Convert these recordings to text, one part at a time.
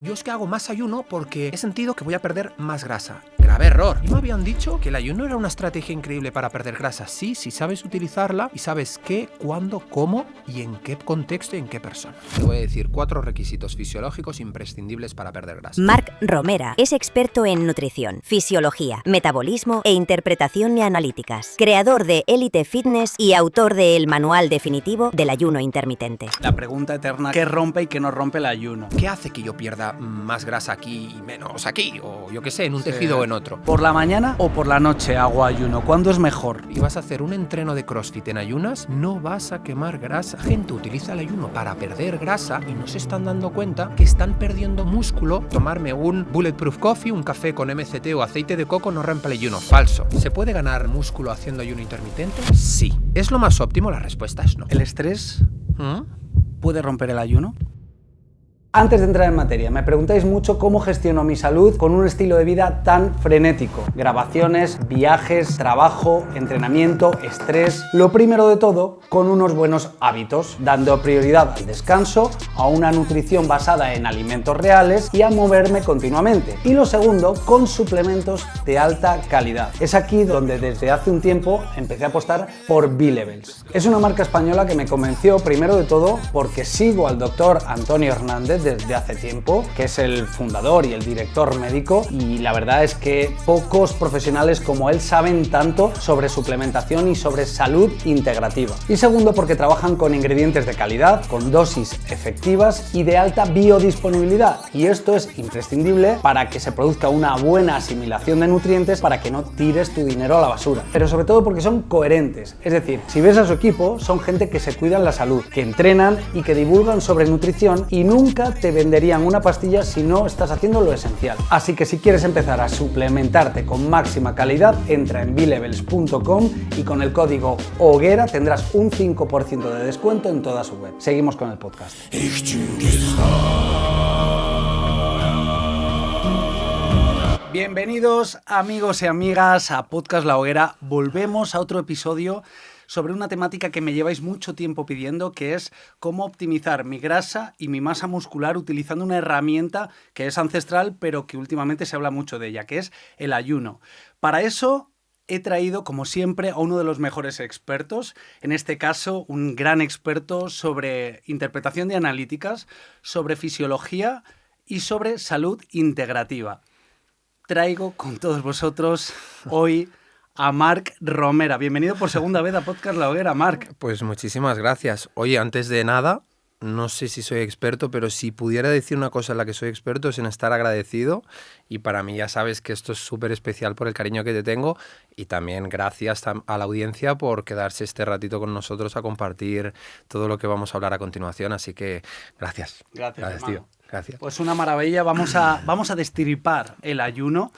Yo es que hago más ayuno porque he sentido que voy a perder más grasa. Grave error. Y me habían dicho que el ayuno era una estrategia increíble para perder grasa. Sí, si sabes utilizarla y sabes qué, cuándo, cómo y en qué contexto y en qué persona. Te voy a decir 4 requisitos fisiológicos imprescindibles para perder grasa. Marc Romera es experto en nutrición, fisiología, metabolismo e interpretación analíticas. Creador de Elite Fitness y autor de El Manual Definitivo del Ayuno Intermitente. La pregunta eterna, ¿qué rompe y qué no rompe el ayuno? ¿Qué hace que yo pierda más grasa aquí y menos aquí? O yo qué sé, en un tejido o en otro. ¿Por la mañana o por la noche hago ayuno? ¿Cuándo es mejor? Y vas a hacer un entreno de CrossFit en ayunas, no vas a quemar grasa. Gente utiliza el ayuno para perder grasa y no se están dando cuenta que están perdiendo músculo. Tomarme un Bulletproof Coffee, un café con MCT o aceite de coco no rompe el ayuno. Falso. ¿Se puede ganar músculo haciendo ayuno intermitente? Sí. ¿Es lo más óptimo? La respuesta es no. ¿El estrés puede romper el ayuno? Antes de entrar en materia, me preguntáis mucho cómo gestiono mi salud con un estilo de vida tan frenético. Grabaciones, viajes, trabajo, entrenamiento, estrés. Lo primero de todo, con unos buenos hábitos, dando prioridad al descanso, a una nutrición basada en alimentos reales y a moverme continuamente. Y lo segundo, con suplementos de alta calidad. Es aquí donde desde hace un tiempo empecé a apostar por B-Levels. Es una marca española que me convenció primero de todo porque sigo al doctor Antonio Hernández desde hace tiempo, que es el fundador y el director médico, y la verdad es que pocos profesionales como él saben tanto sobre suplementación y sobre salud integrativa. Y segundo, porque trabajan con ingredientes de calidad, con dosis efectivas y de alta biodisponibilidad, y esto es imprescindible para que se produzca una buena asimilación de nutrientes para que no tires tu dinero a la basura. Pero sobre todo porque son coherentes, es decir, si ves a su equipo, son gente que se cuidan la salud, que entrenan y que divulgan sobre nutrición y nunca te venderían una pastilla si no estás haciendo lo esencial. Así que si quieres empezar a suplementarte con máxima calidad, entra en blevels.com y con el código HOGUERA tendrás un 5% de descuento en toda su web. Seguimos con el podcast. Bienvenidos amigos y amigas a Podcast La Hoguera. Volvemos a otro episodio sobre una temática que me lleváis mucho tiempo pidiendo, que es cómo optimizar mi grasa y mi masa muscular utilizando una herramienta que es ancestral, pero que últimamente se habla mucho de ella, que es el ayuno. Para eso he traído, como siempre, a uno de los mejores expertos, en este caso un gran experto sobre interpretación de analíticas, sobre fisiología y sobre salud integrativa. Traigo con todos vosotros hoy a Marc Romera. Bienvenido por segunda vez a Podcast La Hoguera, Marc. Pues muchísimas gracias. Oye, antes de nada, no sé si soy experto, pero si pudiera decir una cosa en la que soy experto es en estar agradecido, y para mí ya sabes que esto es súper especial por el cariño que te tengo, y también gracias a la audiencia por quedarse este ratito con nosotros a compartir todo lo que vamos a hablar a continuación, así que gracias. Gracias, tío. Gracias. Pues una maravilla, vamos a destripar el ayuno.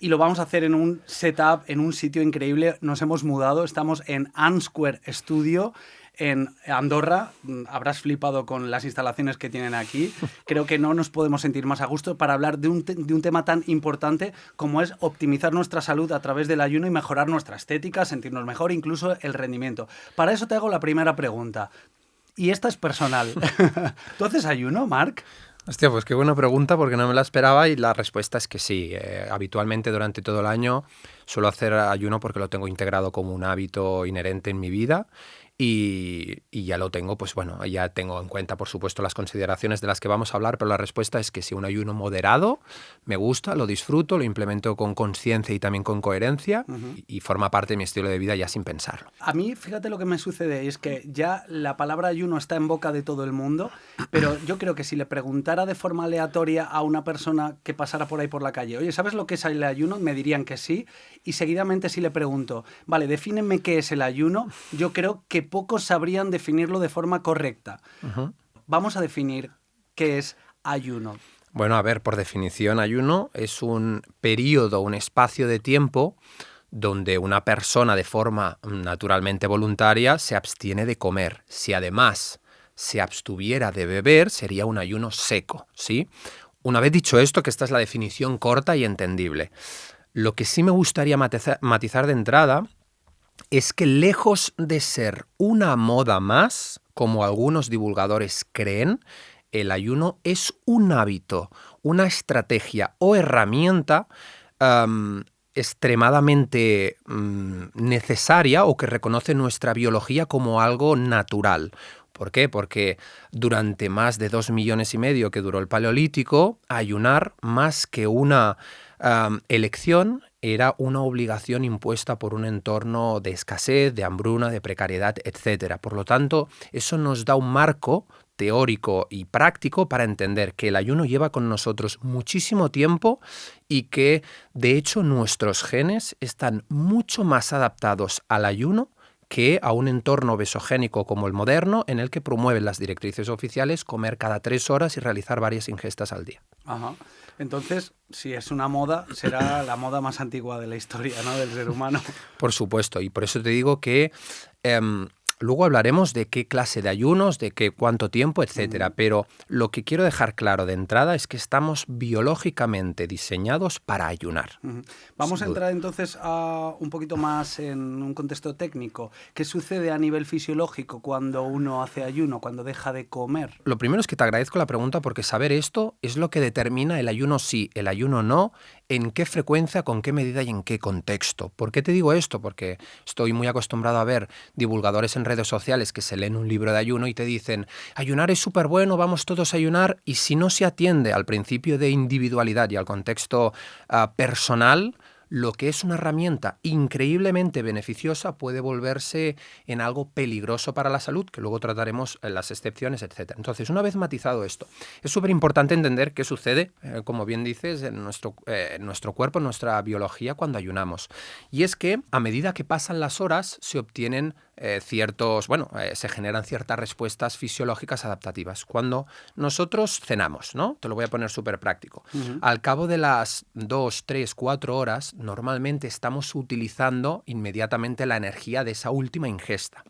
Y lo vamos a hacer en un setup, en un sitio increíble. Nos hemos mudado, estamos en Ansquare Studio, en Andorra. Habrás flipado con las instalaciones que tienen aquí. Creo que no nos podemos sentir más a gusto para hablar de un tema tan importante como es optimizar nuestra salud a través del ayuno y mejorar nuestra estética, sentirnos mejor, incluso el rendimiento. Para eso te hago la primera pregunta. Y esta es personal. ¿Tú haces ayuno, Marc? Hostia, pues qué buena pregunta, porque no me la esperaba, y la respuesta es que sí. Habitualmente durante todo el año suelo hacer ayuno porque lo tengo integrado como un hábito inherente en mi vida. Y ya lo tengo, pues bueno, ya tengo en cuenta, por supuesto, las consideraciones de las que vamos a hablar, pero la respuesta es que sí, un ayuno moderado, me gusta, lo disfruto, lo implemento con conciencia y también con coherencia, y forma parte de mi estilo de vida ya sin pensarlo. A mí, fíjate lo que me sucede, es que ya la palabra ayuno está en boca de todo el mundo, pero yo creo que si le preguntara de forma aleatoria a una persona que pasara por ahí por la calle, oye, ¿sabes lo que es el ayuno? Me dirían que sí, y seguidamente si le pregunto, vale, defíneme qué es el ayuno, yo creo que pocos sabrían definirlo de forma correcta. Vamos a definir qué es ayuno. Bueno, a ver, por definición, ayuno es un periodo, un espacio de tiempo donde una persona de forma naturalmente voluntaria se abstiene de comer. Si además se abstuviera de beber, sería un ayuno seco, ¿sí? Una vez dicho esto, que esta es la definición corta y entendible, lo que sí me gustaría matizar de entrada es que, lejos de ser una moda más, como algunos divulgadores creen, el ayuno es un hábito, una estrategia o herramienta extremadamente necesaria o que reconoce nuestra biología como algo natural. ¿Por qué? Porque durante más de 2,5 millones que duró el Paleolítico, ayunar, más que una elección, era una obligación impuesta por un entorno de escasez, de hambruna, de precariedad, etc. Por lo tanto, eso nos da un marco teórico y práctico para entender que el ayuno lleva con nosotros muchísimo tiempo y que, de hecho, nuestros genes están mucho más adaptados al ayuno que a un entorno obesogénico como el moderno, en el que promueven las directrices oficiales comer cada 3 horas y realizar varias ingestas al día. Ajá. Entonces, si es una moda, será la moda más antigua de la historia, ¿no?, del ser humano. Por supuesto, y por eso te digo que luego hablaremos de qué clase de ayunos, de qué cuánto tiempo, etcétera. Pero lo que quiero dejar claro de entrada es que estamos biológicamente diseñados para ayunar. Vamos a entrar entonces un poquito más en un contexto técnico. ¿Qué sucede a nivel fisiológico cuando uno hace ayuno, cuando deja de comer? Lo primero es que te agradezco la pregunta, porque saber esto es lo que determina el ayuno sí, el ayuno no, en qué frecuencia, con qué medida y en qué contexto. ¿Por qué te digo esto? Porque estoy muy acostumbrado a ver divulgadores en redes sociales que se leen un libro de ayuno y te dicen: ayunar es súper bueno, vamos todos a ayunar, y si no se atiende al principio de individualidad y al contexto personal, lo que es una herramienta increíblemente beneficiosa puede volverse en algo peligroso para la salud, que luego trataremos en las excepciones, etc. Entonces, una vez matizado esto, es súper importante entender qué sucede, como bien dices, en nuestro cuerpo, en nuestra biología cuando ayunamos. Y es que a medida que pasan las horas se obtienen se generan ciertas respuestas fisiológicas adaptativas. Cuando nosotros cenamos, ¿no? Te lo voy a poner súper práctico. Al cabo de las 2, 3, 4 horas, normalmente estamos utilizando inmediatamente la energía de esa última ingesta.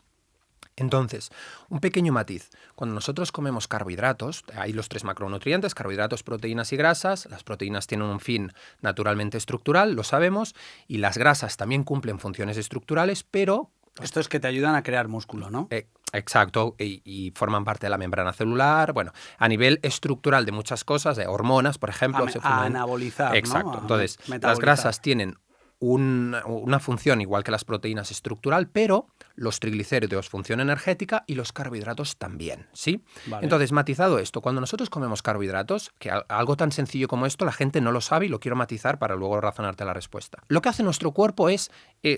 Entonces, un pequeño matiz. Cuando nosotros comemos carbohidratos, hay los 3 macronutrientes: carbohidratos, proteínas y grasas. Las proteínas tienen un fin naturalmente estructural, lo sabemos, y las grasas también cumplen funciones estructurales, pero... Esto es que te ayudan a crear músculo, ¿no? Exacto, y forman parte de la membrana celular. Bueno, a nivel estructural de muchas cosas, de hormonas, por ejemplo. A anabolizar, exacto. ¿no? Entonces, las grasas tienen una función igual que las proteínas estructural, pero los triglicéridos función energética y los carbohidratos también, ¿sí? Vale. Entonces, matizado esto, cuando nosotros comemos carbohidratos, que algo tan sencillo como esto la gente no lo sabe y lo quiero matizar para luego razonarte la respuesta. Lo que hace nuestro cuerpo es,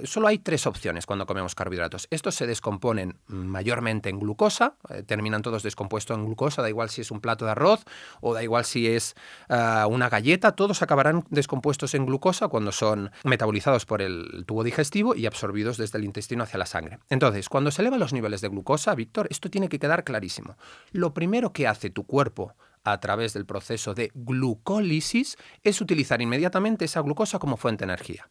solo hay 3 opciones cuando comemos carbohidratos. Estos se descomponen mayormente en glucosa, terminan todos descompuestos en glucosa, da igual si es un plato de arroz o da igual si es una galleta, todos acabarán descompuestos en glucosa cuando son metabolizados por el tubo digestivo y absorbidos desde el intestino hacia la sangre. Entonces, cuando se elevan los niveles de glucosa, Víctor, esto tiene que quedar clarísimo. Lo primero que hace tu cuerpo a través del proceso de glucólisis es utilizar inmediatamente esa glucosa como fuente de energía.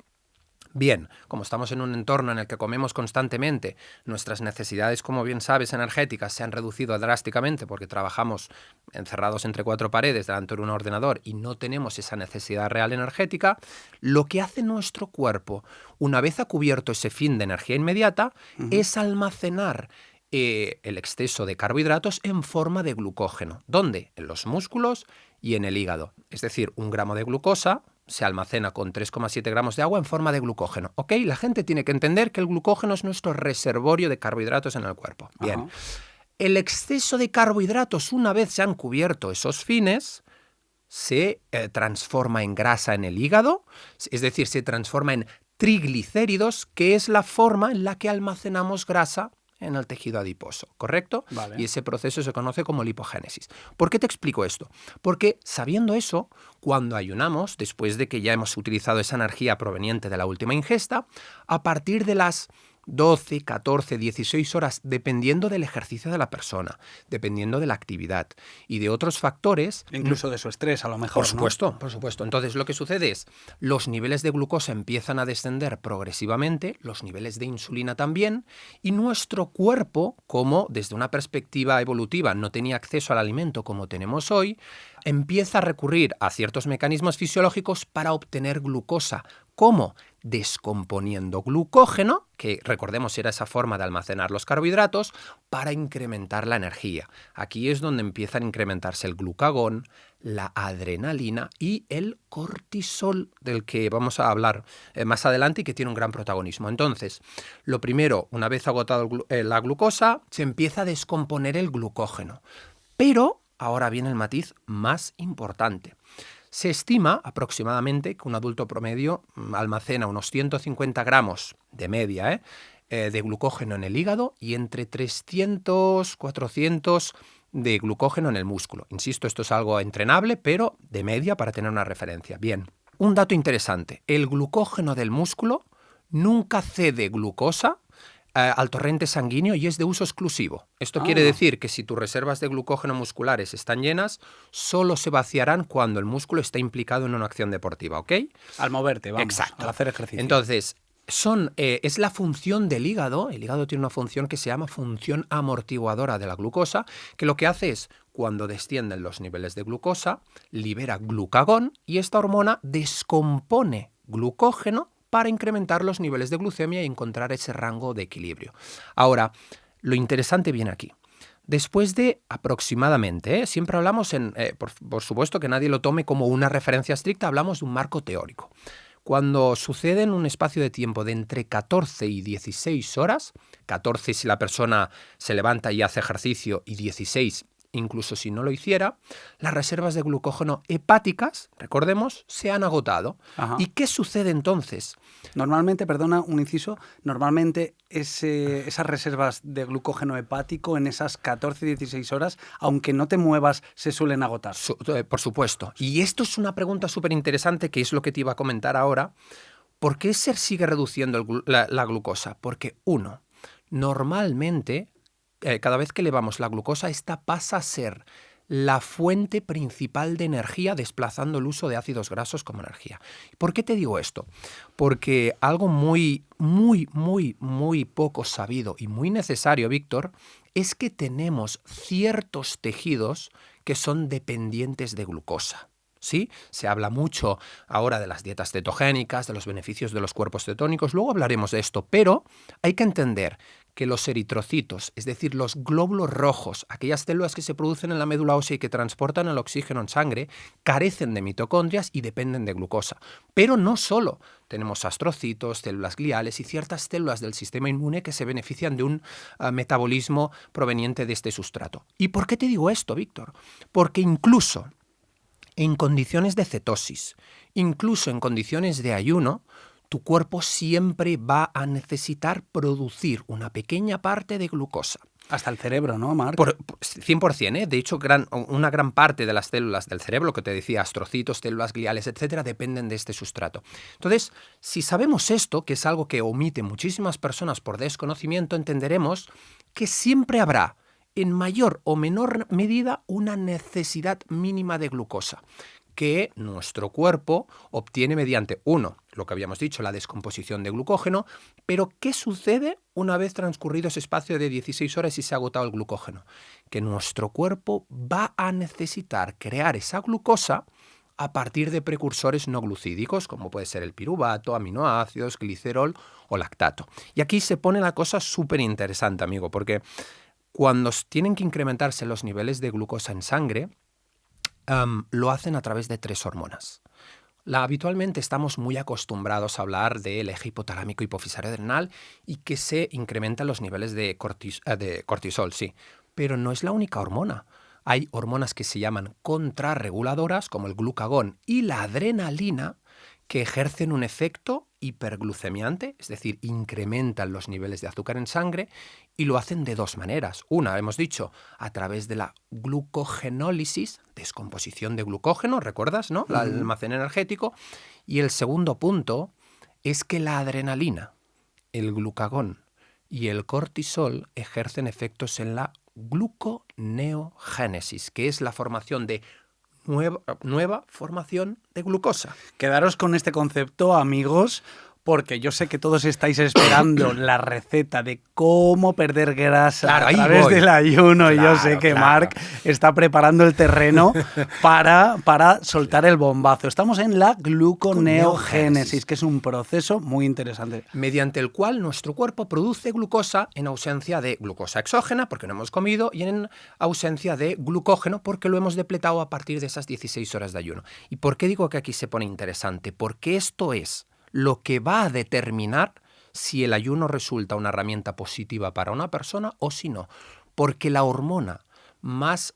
Bien, como estamos en un entorno en el que comemos constantemente, nuestras necesidades, como bien sabes, energéticas se han reducido drásticamente porque trabajamos encerrados entre 4 paredes delante de un ordenador y no tenemos esa necesidad real energética. Lo que hace nuestro cuerpo, una vez ha cubierto ese fin de energía inmediata, es almacenar el exceso de carbohidratos en forma de glucógeno. ¿Dónde? En los músculos y en el hígado. Es decir, 1 gramo de glucosa se almacena con 3,7 gramos de agua en forma de glucógeno. ¿Ok? La gente tiene que entender que el glucógeno es nuestro reservorio de carbohidratos en el cuerpo. Bien. Ajá. El exceso de carbohidratos, una vez se han cubierto esos fines, se transforma en grasa en el hígado, es decir, se transforma en triglicéridos, que es la forma en la que almacenamos grasa en el tejido adiposo, ¿correcto? Vale. Y ese proceso se conoce como lipogénesis. ¿Por qué te explico esto? Porque sabiendo eso, cuando ayunamos, después de que ya hemos utilizado esa energía proveniente de la última ingesta, a partir de las 12, 14, 16 horas, dependiendo del ejercicio de la persona, dependiendo de la actividad y de otros factores. Incluso de su estrés, a lo mejor, Por supuesto, ¿no? Por supuesto. Entonces, lo que sucede es, los niveles de glucosa empiezan a descender progresivamente, los niveles de insulina también, y nuestro cuerpo, como desde una perspectiva evolutiva no tenía acceso al alimento como tenemos hoy, empieza a recurrir a ciertos mecanismos fisiológicos para obtener glucosa ¿Cómo? Descomponiendo glucógeno, que recordemos era esa forma de almacenar los carbohidratos, para incrementar la energía. Aquí es donde empiezan a incrementarse el glucagón, la adrenalina y el cortisol, del que vamos a hablar más adelante y que tiene un gran protagonismo. Entonces, lo primero, una vez agotado la glucosa, se empieza a descomponer el glucógeno. Pero ahora viene el matiz más importante. Se estima aproximadamente que un adulto promedio almacena unos 150 gramos de media de glucógeno en el hígado y entre 300, 400 de glucógeno en el músculo. Insisto, esto es algo entrenable, pero de media para tener una referencia. Bien, un dato interesante. El glucógeno del músculo nunca cede glucosa al torrente sanguíneo y es de uso exclusivo. Esto quiere decir que si tus reservas de glucógeno musculares están llenas, solo se vaciarán cuando el músculo está implicado en una acción deportiva, ¿ok? Al moverte, vamos. Exacto. Al hacer ejercicio. Entonces, es la función del hígado. El hígado tiene una función que se llama función amortiguadora de la glucosa, que lo que hace es, cuando descienden los niveles de glucosa, libera glucagón y esta hormona descompone glucógeno para incrementar los niveles de glucemia y encontrar ese rango de equilibrio. Ahora, lo interesante viene aquí. Después de aproximadamente, siempre hablamos por supuesto que nadie lo tome como una referencia estricta, hablamos de un marco teórico. Cuando sucede en un espacio de tiempo de entre 14 y 16 horas, 14 si la persona se levanta y hace ejercicio y 16 incluso si no lo hiciera, las reservas de glucógeno hepáticas, recordemos, se han agotado. Ajá. ¿Y qué sucede entonces? Normalmente, perdona un inciso, normalmente esas reservas de glucógeno hepático en esas 14-16 horas, aunque no te muevas, se suelen agotar. Por supuesto. Y esto es una pregunta súper interesante, que es lo que te iba a comentar ahora. ¿Por qué se sigue reduciendo la glucosa? Porque, normalmente, cada vez que elevamos la glucosa, esta pasa a ser la fuente principal de energía, desplazando el uso de ácidos grasos como energía. ¿Por qué te digo esto? Porque algo muy, muy, muy, muy poco sabido y muy necesario, Víctor, es que tenemos ciertos tejidos que son dependientes de glucosa. ¿Sí? Se habla mucho ahora de las dietas cetogénicas, de los beneficios de los cuerpos cetónicos, luego hablaremos de esto, pero hay que entender que los eritrocitos, es decir, los glóbulos rojos, aquellas células que se producen en la médula ósea y que transportan el oxígeno en sangre, carecen de mitocondrias y dependen de glucosa. Pero no solo, tenemos astrocitos, células gliales y ciertas células del sistema inmune que se benefician de un metabolismo proveniente de este sustrato. ¿Y por qué te digo esto, Víctor? Porque incluso en condiciones de cetosis, incluso en condiciones de ayuno, tu cuerpo siempre va a necesitar producir una pequeña parte de glucosa. Hasta el cerebro, ¿no, Marc? 100%, ¿eh? De hecho, una gran parte de las células del cerebro, lo que te decía, astrocitos, células gliales, etcétera, dependen de este sustrato. Entonces, si sabemos esto, que es algo que omiten muchísimas personas por desconocimiento, entenderemos que siempre habrá, en mayor o menor medida, una necesidad mínima de glucosa que nuestro cuerpo obtiene mediante, lo que habíamos dicho, la descomposición de glucógeno, pero ¿qué sucede una vez transcurrido ese espacio de 16 horas y se ha agotado el glucógeno? Que nuestro cuerpo va a necesitar crear esa glucosa a partir de precursores no glucídicos, como puede ser el piruvato, aminoácidos, glicerol o lactato. Y aquí se pone la cosa súper interesante, amigo, porque cuando tienen que incrementarse los niveles de glucosa en sangre, lo hacen a través de 3 hormonas. Habitualmente estamos muy acostumbrados a hablar del eje hipotalámico hipofisario adrenal y que se incrementan los niveles de cortisol, sí, pero no es la única hormona. Hay hormonas que se llaman contrarreguladoras, como el glucagón y la adrenalina, que ejercen un efecto hiperglucemiante, es decir, incrementan los niveles de azúcar en sangre y lo hacen de 2 maneras. Una, hemos dicho, a través de la glucogenólisis, descomposición de glucógeno, ¿recuerdas, no? El almacén energético. Y el segundo punto es que la adrenalina, el glucagón y el cortisol ejercen efectos en la gluconeogénesis, que es la formación de nueva formación de glucosa. Quedaros con este concepto, amigos, porque yo sé que todos estáis esperando la receta de cómo perder grasa a través del ayuno. Y yo sé que Marc está preparando el terreno para soltar el bombazo. Estamos en la gluconeogénesis, que es un proceso muy interesante. Mediante el cual nuestro cuerpo produce glucosa en ausencia de glucosa exógena, porque no hemos comido, y en ausencia de glucógeno, porque lo hemos depletado a partir de esas 16 horas de ayuno. ¿Y por qué digo que aquí se pone interesante? Porque esto es lo que va a determinar si el ayuno resulta una herramienta positiva para una persona o si no. Porque la hormona más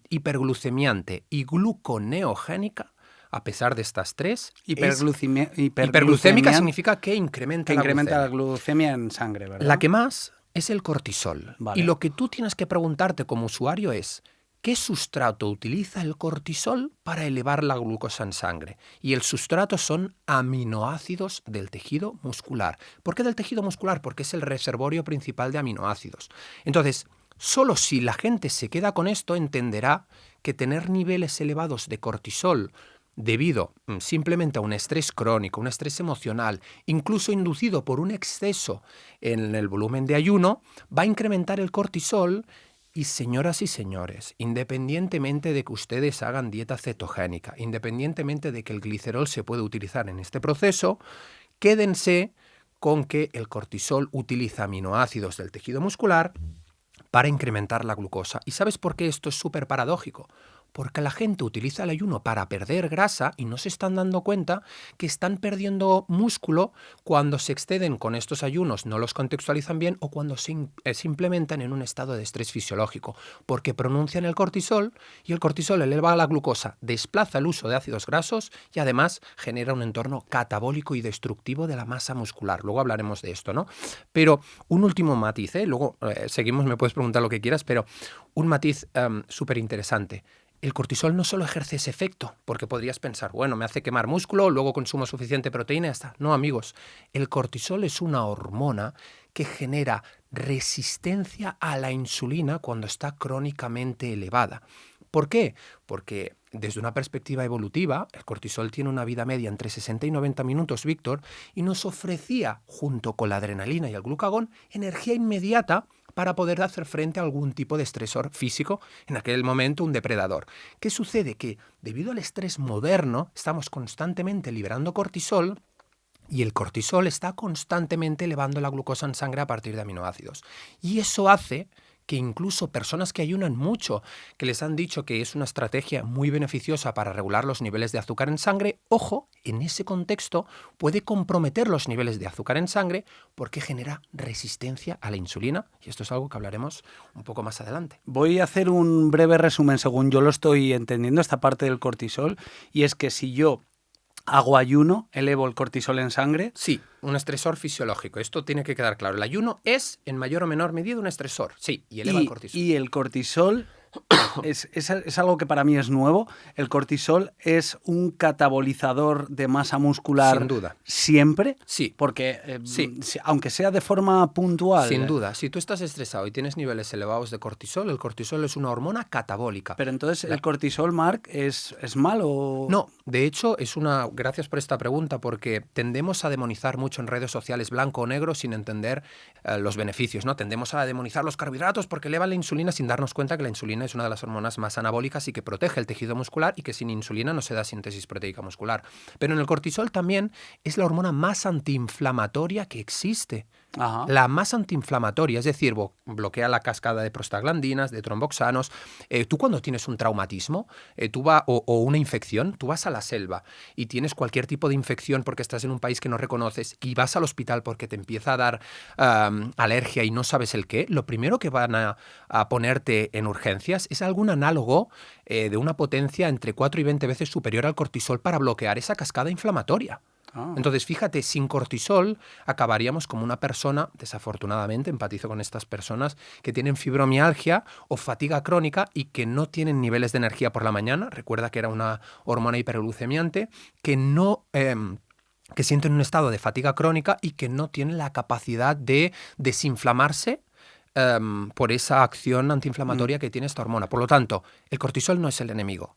hiperglucemiante y gluconeogénica, a pesar de estas tres, hiperglucémica significa que incrementa la glucemia en sangre, ¿verdad? La que más es el cortisol. Vale. Y lo que tú tienes que preguntarte como usuario es, ¿qué sustrato utiliza el cortisol para elevar la glucosa en sangre? Y el sustrato son aminoácidos del tejido muscular. ¿Por qué del tejido muscular? Porque es el reservorio principal de aminoácidos. Entonces, solo si la gente se queda con esto, entenderá que tener niveles elevados de cortisol debido simplemente a un estrés crónico, un estrés emocional, incluso inducido por un exceso en el volumen de ayuno, va a incrementar el cortisol. Y señoras y señores, independientemente de que ustedes hagan dieta cetogénica, independientemente de que el glicerol se puede utilizar en este proceso, quédense con que el cortisol utiliza aminoácidos del tejido muscular para incrementar la glucosa. ¿Y sabes por qué esto es súper paradójico? Porque la gente utiliza el ayuno para perder grasa y no se están dando cuenta que están perdiendo músculo cuando se exceden con estos ayunos, no los contextualizan bien o cuando se implementan en un estado de estrés fisiológico, porque pronuncian el cortisol y el cortisol eleva la glucosa, desplaza el uso de ácidos grasos y además genera un entorno catabólico y destructivo de la masa muscular. Luego hablaremos de esto, ¿no? Pero un último matiz, luego seguimos, me puedes preguntar lo que quieras, pero un matiz súper interesante. El cortisol no solo ejerce ese efecto, porque podrías pensar, bueno, me hace quemar músculo, luego consumo suficiente proteína y ya está. No, amigos, el cortisol es una hormona que genera resistencia a la insulina cuando está crónicamente elevada. ¿Por qué? Porque desde una perspectiva evolutiva, el cortisol tiene una vida media entre 60 y 90 minutos, Víctor, y nos ofrecía, junto con la adrenalina y el glucagón, energía inmediata para poder hacer frente a algún tipo de estresor físico, en aquel momento un depredador. ¿Qué sucede? Que debido al estrés moderno estamos constantemente liberando cortisol y el cortisol está constantemente elevando la glucosa en sangre a partir de aminoácidos. Y eso hace que incluso personas que ayunan mucho, que les han dicho que es una estrategia muy beneficiosa para regular los niveles de azúcar en sangre, ojo, en ese contexto puede comprometer los niveles de azúcar en sangre porque genera resistencia a la insulina, y esto es algo que hablaremos un poco más adelante. Voy a hacer un breve resumen según yo lo estoy entendiendo, esta parte del cortisol, y es que si yo hago ayuno, elevo el cortisol en sangre. Sí, un estresor fisiológico. Esto tiene que quedar claro. El ayuno es, en mayor o menor medida, un estresor. Sí, y eleva el cortisol. Y el cortisol es algo que para mí es nuevo. El cortisol es un catabolizador de masa muscular. Sin duda. ¿Siempre? Sí. Porque, aunque sea de forma puntual. Sin duda. Si tú estás estresado y tienes niveles elevados de cortisol, el cortisol es una hormona catabólica. Pero entonces, ¿el cortisol, Marc, es malo? No, de hecho, gracias por esta pregunta, porque tendemos a demonizar mucho en redes sociales blanco o negro sin entender los beneficios, ¿no? Tendemos a demonizar los carbohidratos porque elevan la insulina sin darnos cuenta que la insulina es una de las hormonas más anabólicas y que protege el tejido muscular y que sin insulina no se da síntesis proteica muscular. Pero en el cortisol también es la hormona más antiinflamatoria que existe. Ajá. La más antiinflamatoria, es decir, bloquea la cascada de prostaglandinas, de tromboxanos. Tú cuando tienes un traumatismo o una infección, tú vas a la selva y tienes cualquier tipo de infección porque estás en un país que no reconoces y vas al hospital porque te empieza a dar alergia y no sabes el qué, lo primero que van a ponerte en urgencias es algún análogo de una potencia entre 4 y 20 veces superior al cortisol para bloquear esa cascada inflamatoria. Entonces, fíjate, sin cortisol acabaríamos como una persona, desafortunadamente, empatizo con estas personas, que tienen fibromialgia o fatiga crónica y que no tienen niveles de energía por la mañana. Recuerda que era una hormona hiperglucemiante, que sienten un estado de fatiga crónica y que no tienen la capacidad de desinflamarse por esa acción antiinflamatoria que tiene esta hormona. Por lo tanto, el cortisol no es el enemigo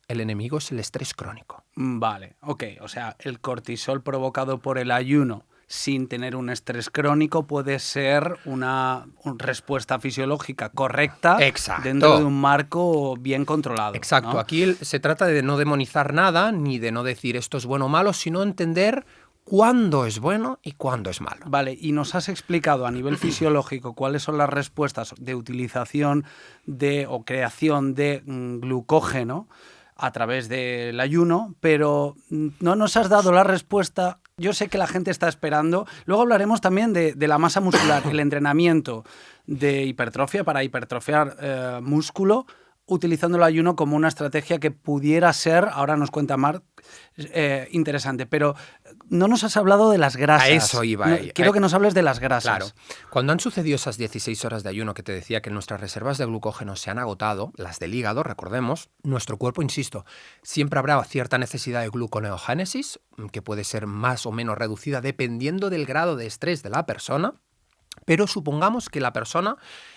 es el estrés crónico. Vale, ok. O sea, el cortisol provocado por el ayuno sin tener un estrés crónico, puede ser una respuesta fisiológica correcta dentro de un marco bien controlado. Exacto. ¿No? Aquí se trata de no demonizar nada, ni de no decir esto es bueno o malo, sino entender cuándo es bueno y cuándo es malo. Vale, y nos has explicado a nivel fisiológico cuáles son las respuestas de utilización o creación de glucógeno a través del ayuno, pero no nos has dado la respuesta. Yo sé que la gente está esperando. Luego hablaremos también de la masa muscular, el entrenamiento de hipertrofia para hipertrofiar músculo, utilizando el ayuno como una estrategia que pudiera ser, ahora nos cuenta Marc, interesante. Pero no nos has hablado de las grasas. A eso iba. Quiero que nos hables de las grasas. Claro. Cuando han sucedido esas 16 horas de ayuno que te decía que nuestras reservas de glucógeno se han agotado, las del hígado, recordemos, nuestro cuerpo, insisto, siempre habrá cierta necesidad de gluconeogénesis, que puede ser más o menos reducida dependiendo del grado de estrés de la persona. Pero supongamos que la persona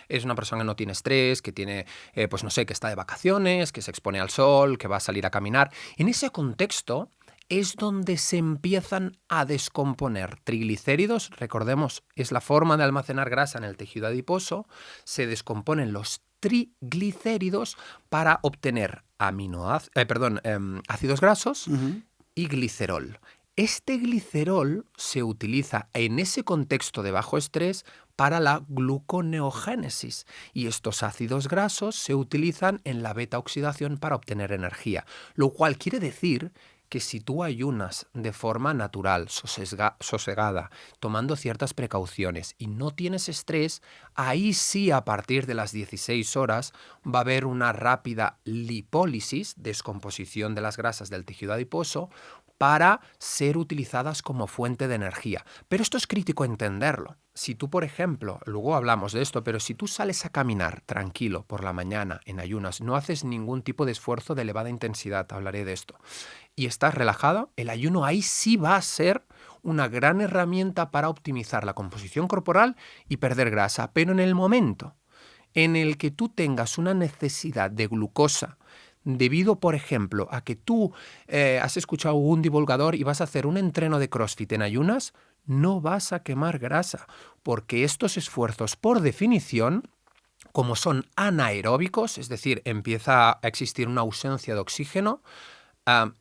es una persona que no tiene estrés, que tiene, pues no sé, que está de vacaciones, que se expone al sol, que va a salir a caminar. En ese contexto es donde se empiezan a descomponer triglicéridos. Recordemos, es la forma de almacenar grasa en el tejido adiposo. Se descomponen los triglicéridos para obtener ácidos grasos y glicerol. Este glicerol se utiliza en ese contexto de bajo estrés para la gluconeogénesis y estos ácidos grasos se utilizan en la beta-oxidación para obtener energía, lo cual quiere decir que si tú ayunas de forma natural, sosegada, tomando ciertas precauciones y no tienes estrés, ahí sí a partir de las 16 horas va a haber una rápida lipólisis, descomposición de las grasas del tejido adiposo, para ser utilizadas como fuente de energía. Pero esto es crítico entenderlo. Si tú, por ejemplo, luego hablamos de esto, pero si tú sales a caminar tranquilo por la mañana en ayunas, no haces ningún tipo de esfuerzo de elevada intensidad, hablaré de esto, y estás relajado, el ayuno ahí sí va a ser una gran herramienta para optimizar la composición corporal y perder grasa. Pero en el momento en el que tú tengas una necesidad de glucosa, debido, por ejemplo, a que tú has escuchado un divulgador y vas a hacer un entreno de CrossFit en ayunas, no vas a quemar grasa, porque estos esfuerzos, por definición, como son anaeróbicos, es decir, empieza a existir una ausencia de oxígeno,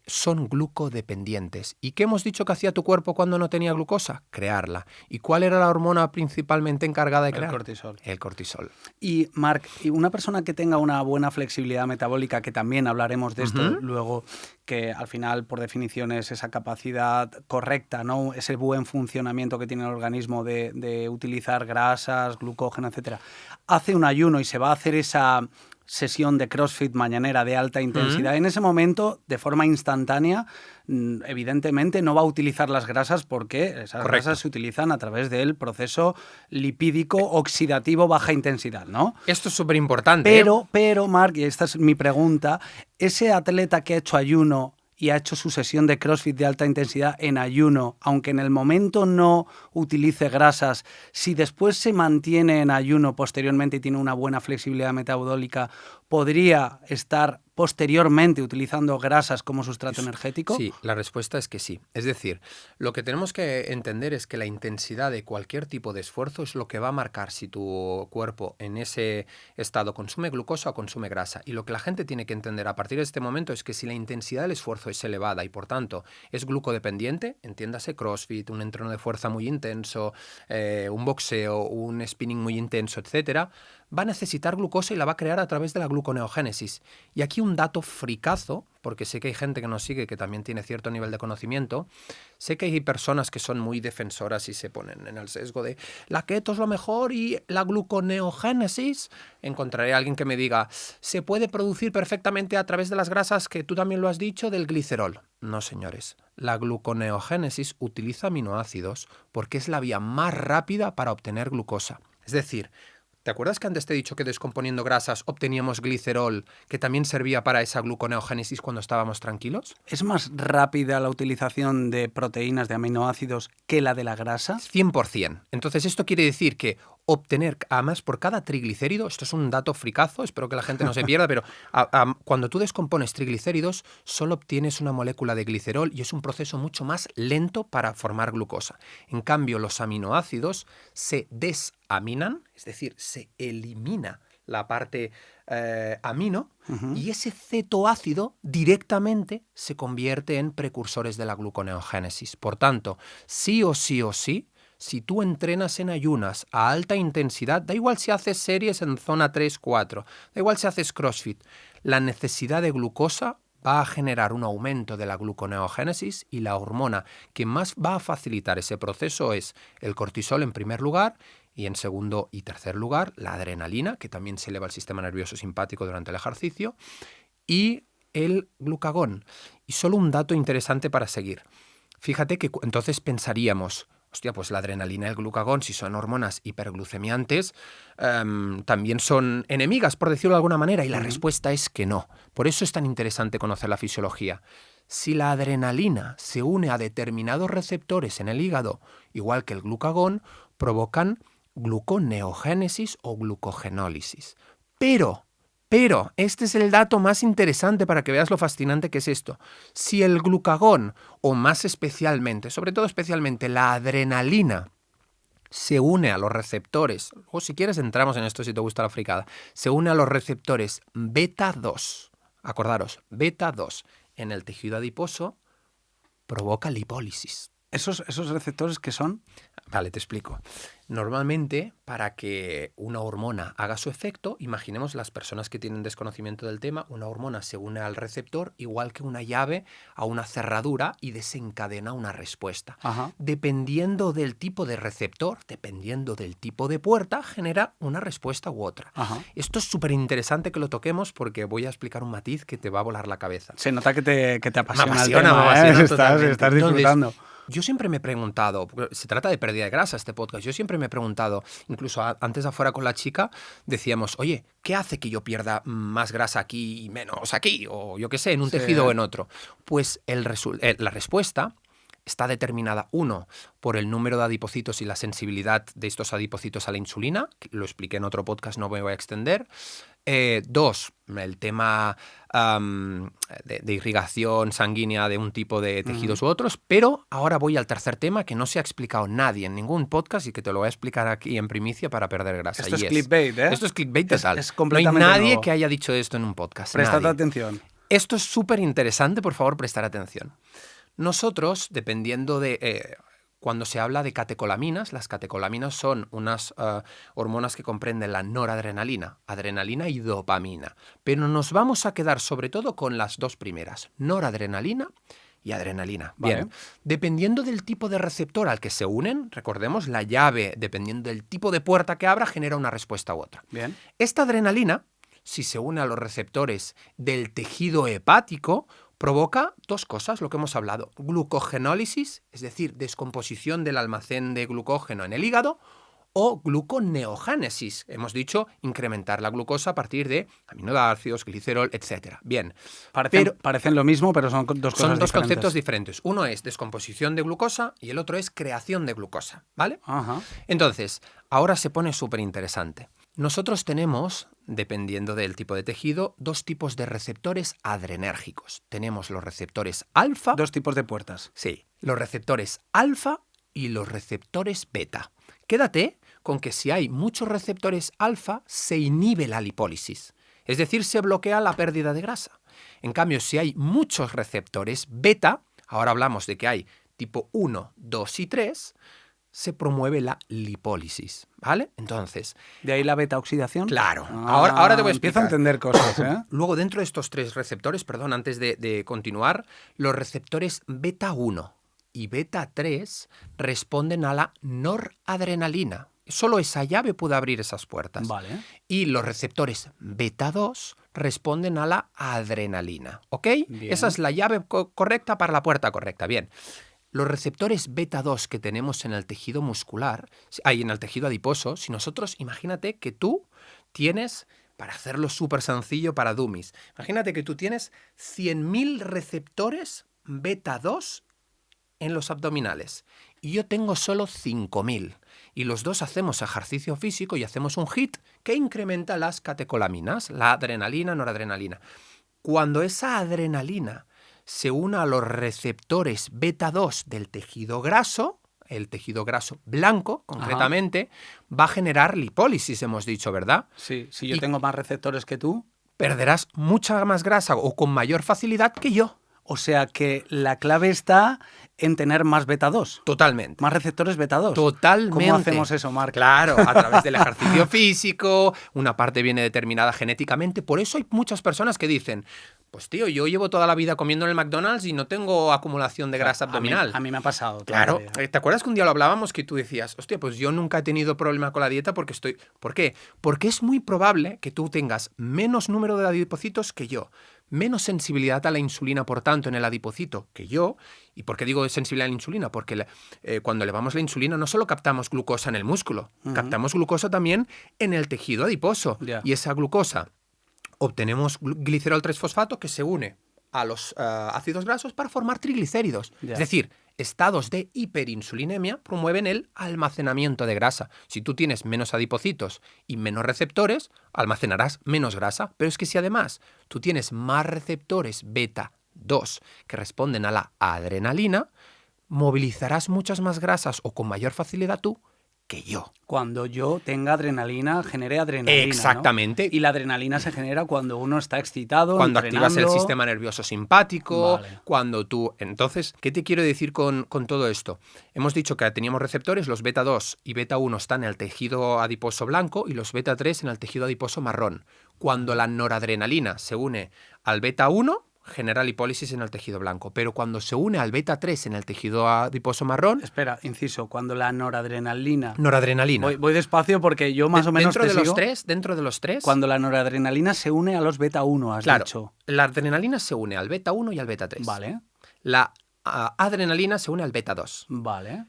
son glucodependientes. ¿Y qué hemos dicho que hacía tu cuerpo cuando no tenía glucosa? Crearla. ¿Y cuál era la hormona principalmente encargada de crear? El cortisol. El cortisol. Y Marc, una persona que tenga una buena flexibilidad metabólica, que también hablaremos de esto luego, que al final por definición es esa capacidad correcta, ¿no? Ese buen funcionamiento que tiene el organismo de utilizar grasas, glucógeno, etcétera, hace un ayuno y se va a hacer esa sesión de CrossFit mañanera de alta intensidad, en ese momento, de forma instantánea, evidentemente no va a utilizar las grasas porque esas grasas se utilizan a través del proceso lipídico oxidativo baja intensidad, ¿no? Esto es súper importante. Pero, Marc, y esta es mi pregunta, ese atleta que ha hecho ayuno y ha hecho su sesión de CrossFit de alta intensidad en ayuno, aunque en el momento no utilice grasas, si después se mantiene en ayuno posteriormente y tiene una buena flexibilidad metabólica, ¿podría estar posteriormente utilizando grasas como sustrato energético? Sí, la respuesta es que sí. Es decir, lo que tenemos que entender es que la intensidad de cualquier tipo de esfuerzo es lo que va a marcar si tu cuerpo en ese estado consume glucosa o consume grasa. Y lo que la gente tiene que entender a partir de este momento es que si la intensidad del esfuerzo es elevada y por tanto es glucodependiente, entiéndase CrossFit, un entreno de fuerza muy intenso, un boxeo, un spinning muy intenso, etcétera, va a necesitar glucosa y la va a crear a través de la gluconeogénesis. Y aquí un dato fricazo, porque sé que hay gente que nos sigue que también tiene cierto nivel de conocimiento, sé que hay personas que son muy defensoras y se ponen en el sesgo de la keto es lo mejor y la gluconeogénesis. Encontraré a alguien que me diga, se puede producir perfectamente a través de las grasas, que tú también lo has dicho, del glicerol. No, señores. La gluconeogénesis utiliza aminoácidos porque es la vía más rápida para obtener glucosa. Es decir, ¿te acuerdas que antes te he dicho que descomponiendo grasas obteníamos glicerol, que también servía para esa gluconeogénesis cuando estábamos tranquilos? ¿Es más rápida la utilización de proteínas, de aminoácidos, que la de la grasa? 100%. Entonces esto quiere decir que obtener, además por cada triglicérido, esto es un dato fricazo, espero que la gente no se pierda, pero cuando tú descompones triglicéridos, solo obtienes una molécula de glicerol y es un proceso mucho más lento para formar glucosa. En cambio, los aminoácidos se desaminan, es decir, se elimina la parte amino, y ese cetoácido directamente se convierte en precursores de la gluconeogénesis. Por tanto, sí o sí, si tú entrenas en ayunas a alta intensidad, da igual si haces series en zona 3, 4, da igual si haces CrossFit, la necesidad de glucosa va a generar un aumento de la gluconeogénesis y la hormona que más va a facilitar ese proceso es el cortisol en primer lugar y en segundo y tercer lugar la adrenalina, que también se eleva el sistema nervioso simpático durante el ejercicio, y el glucagón. Y solo un dato interesante para seguir. Fíjate que entonces pensaríamos, hostia, pues la adrenalina y el glucagón, si son hormonas hiperglucemiantes, también son enemigas, por decirlo de alguna manera, y la respuesta es que no. Por eso es tan interesante conocer la fisiología. Si la adrenalina se une a determinados receptores en el hígado, igual que el glucagón, provocan gluconeogénesis o glucogenólisis. Pero, este es el dato más interesante para que veas lo fascinante que es esto. Si el glucagón, o más especialmente, sobre todo especialmente la adrenalina, se une a los receptores, o si quieres entramos en esto si te gusta la fricada, se une a los receptores beta 2, acordaros, beta 2 en el tejido adiposo, provoca lipólisis. ¿Esos receptores qué son? Vale, te explico. Normalmente, para que una hormona haga su efecto, imaginemos las personas que tienen desconocimiento del tema, una hormona se une al receptor igual que una llave a una cerradura y desencadena una respuesta. Ajá. Dependiendo del tipo de receptor, dependiendo del tipo de puerta, genera una respuesta u otra. Ajá. Esto es súper interesante que lo toquemos porque voy a explicar un matiz que te va a volar la cabeza. Se nota que te apasiona, Me apasiona, el tema, me apasiona Estás disfrutando. Entonces, yo siempre me he preguntado, porque se trata de pérdida de grasa este podcast, yo siempre me he preguntado, incluso antes afuera con la chica, decíamos, oye, ¿qué hace que yo pierda más grasa aquí y menos aquí? O yo qué sé, en un tejido o en otro. Pues la respuesta está determinada, uno, por el número de adipocitos y la sensibilidad de estos adipocitos a la insulina, que lo expliqué en otro podcast, no me voy a extender. Dos, el tema de irrigación sanguínea de un tipo de tejidos u otros, pero ahora voy al tercer tema que no se ha explicado nadie en ningún podcast y que te lo voy a explicar aquí en primicia para perder grasa. Esto es clickbait, ¿eh? Esto es clickbait total. Es completamente no hay nadie nuevo. que haya dicho esto en un podcast. Prestad nadie. atención. Esto es súper interesante, por favor, prestar atención. Nosotros, dependiendo de... cuando se habla de catecolaminas, las catecolaminas son unas hormonas que comprenden la noradrenalina, adrenalina y dopamina. Pero nos vamos a quedar sobre todo con las dos primeras, noradrenalina y adrenalina. Vale. Bien, dependiendo del tipo de receptor al que se unen, recordemos, la llave, dependiendo del tipo de puerta que abra, genera una respuesta u otra. Bien. Esta adrenalina, si se une a los receptores del tejido hepático, provoca dos cosas, lo que hemos hablado. Glucogenólisis, es decir, descomposición del almacén de glucógeno en el hígado, o gluconeogénesis. Hemos dicho incrementar la glucosa a partir de aminoácidos, glicerol, etc. Bien. Parecen lo mismo, pero son dos cosas Son dos diferentes. conceptos diferentes. Uno es descomposición de glucosa y el otro es creación de glucosa, ¿vale? Ajá. Entonces, ahora se pone súper interesante. Nosotros tenemos, dependiendo del tipo de tejido, dos tipos de receptores adrenérgicos. Tenemos los receptores alfa. Dos tipos de puertas. Sí, los receptores alfa y los receptores beta. Quédate con que si hay muchos receptores alfa, se inhibe la lipólisis. Es decir, se bloquea la pérdida de grasa. En cambio, si hay muchos receptores beta, ahora hablamos de que hay tipo 1, 2 y 3, se promueve la lipólisis, ¿vale? Entonces... ¿De ahí la beta-oxidación? Claro. Ahora te voy a explicar. Empiezo a entender cosas, ¿eh? Luego, dentro de estos tres receptores, perdón, antes de continuar, los receptores beta 1 y beta 3 responden a la noradrenalina. Solo esa llave puede abrir esas puertas. Vale. Y los receptores beta 2 responden a la adrenalina, ¿ok? Bien. Esa es la llave correcta para la puerta correcta. Bien. Los receptores beta 2 que tenemos en el tejido muscular, en el tejido adiposo, si nosotros, imagínate que tú tienes, para hacerlo súper sencillo para dummies, imagínate que tú tienes 100.000 receptores beta 2 en los abdominales y yo tengo solo 5.000. y los dos hacemos ejercicio físico y hacemos un HIIT que incrementa las catecolaminas, la adrenalina, noradrenalina. Cuando esa adrenalina se una a los receptores beta 2 del tejido graso, el tejido graso blanco, concretamente, va a generar lipólisis, hemos dicho, ¿verdad? Sí, si yo tengo más receptores que tú. Perderás mucha más grasa o con mayor facilidad que yo. O sea que la clave está en tener más beta 2. Totalmente. Más receptores beta 2. Totalmente. ¿Cómo hacemos eso, Marc? Claro, a través del ejercicio físico, una parte viene determinada genéticamente. Por eso hay muchas personas que dicen, pues tío, yo llevo toda la vida comiendo en el McDonald's y no tengo acumulación de grasa abdominal. A mí me ha pasado. Claro, ¿te acuerdas que un día lo hablábamos que tú decías, hostia, pues yo nunca he tenido problema con la dieta porque estoy... ¿Por qué? Porque es muy probable que tú tengas menos número de adipocitos que yo, menos sensibilidad a la insulina, por tanto, en el adipocito que yo. ¿Y por qué digo sensibilidad a la insulina? Porque cuando elevamos la insulina no solo captamos glucosa en el músculo, captamos glucosa también en el tejido adiposo. Y esa glucosa obtenemos glicerol 3-fosfato que se une a los ácidos grasos para formar triglicéridos. Es decir, estados de hiperinsulinemia promueven el almacenamiento de grasa. Si tú tienes menos adipocitos y menos receptores, almacenarás menos grasa. Pero es que si además tú tienes más receptores beta 2 que responden a la adrenalina, movilizarás muchas más grasas o con mayor facilidad tú que yo. Cuando yo tenga adrenalina, genere adrenalina. Exactamente. ¿No? Y la adrenalina se genera cuando uno está excitado, cuando entrenando. Activas el sistema nervioso simpático, Vale. cuando tú... Entonces, ¿qué te quiero decir con todo esto? Hemos dicho que teníamos receptores, los beta 2 y beta 1 están en el tejido adiposo blanco y los beta 3 en el tejido adiposo marrón. Cuando la noradrenalina se une al beta 1, genera lipólisis en el tejido blanco, pero cuando se une al beta 3 en el tejido adiposo marrón... Espera, inciso, cuando la noradrenalina... Noradrenalina. Voy despacio porque yo más o menos dentro de los tres... Cuando la noradrenalina se une a los beta 1, has dicho. La adrenalina se une al beta 1 y al beta 3. Vale. La adrenalina se une al beta 2. Vale.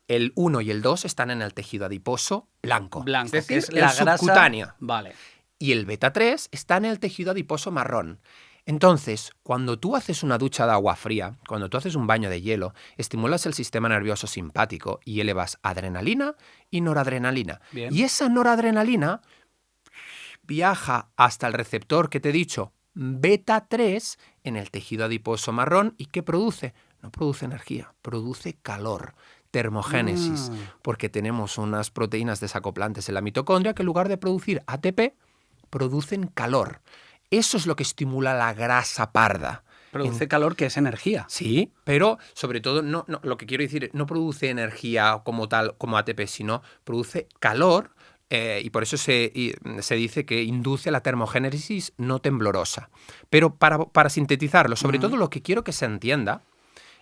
El 1 y el 2 están en el tejido adiposo blanco. Blanco, es decir, que es la grasa subcutánea. Vale. Y el beta 3 está en el tejido adiposo marrón. Entonces, cuando tú haces una ducha de agua fría, cuando tú haces un baño de hielo, estimulas el sistema nervioso simpático y elevas adrenalina y noradrenalina. Bien. Y esa noradrenalina viaja hasta el receptor que te he dicho, beta 3, en el tejido adiposo marrón. ¿Y qué produce? No produce energía, produce calor. Termogénesis, porque tenemos unas proteínas desacoplantes en la mitocondria que en lugar de producir ATP, producen calor. Eso es lo que estimula la grasa parda. Produce calor, que es energía. Sí, pero sobre todo, no, lo que quiero decir, no produce energía como tal, como ATP, sino produce calor, y por eso se dice que induce la termogénesis no temblorosa. Pero para sintetizarlo, sobre todo lo que quiero que se entienda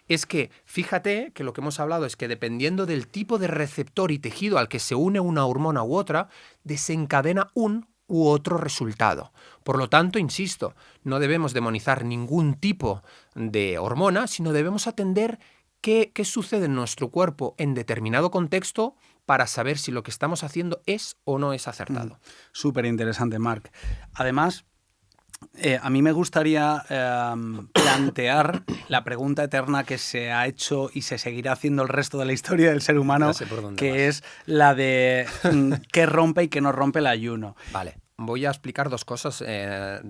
es que, fíjate que lo que hemos hablado es que dependiendo del tipo de receptor y tejido al que se une una hormona u otra, desencadena un u otro resultado. Por lo tanto, insisto, no debemos demonizar ningún tipo de hormona, sino debemos atender qué sucede en nuestro cuerpo en determinado contexto para saber si lo que estamos haciendo es o no es acertado. Súper interesante, Marc. Además, a mí me gustaría plantear la pregunta eterna que se ha hecho y se seguirá haciendo el resto de la historia del ser humano, que es la de qué rompe y qué no rompe el ayuno. Vale. Voy a explicar dos cosas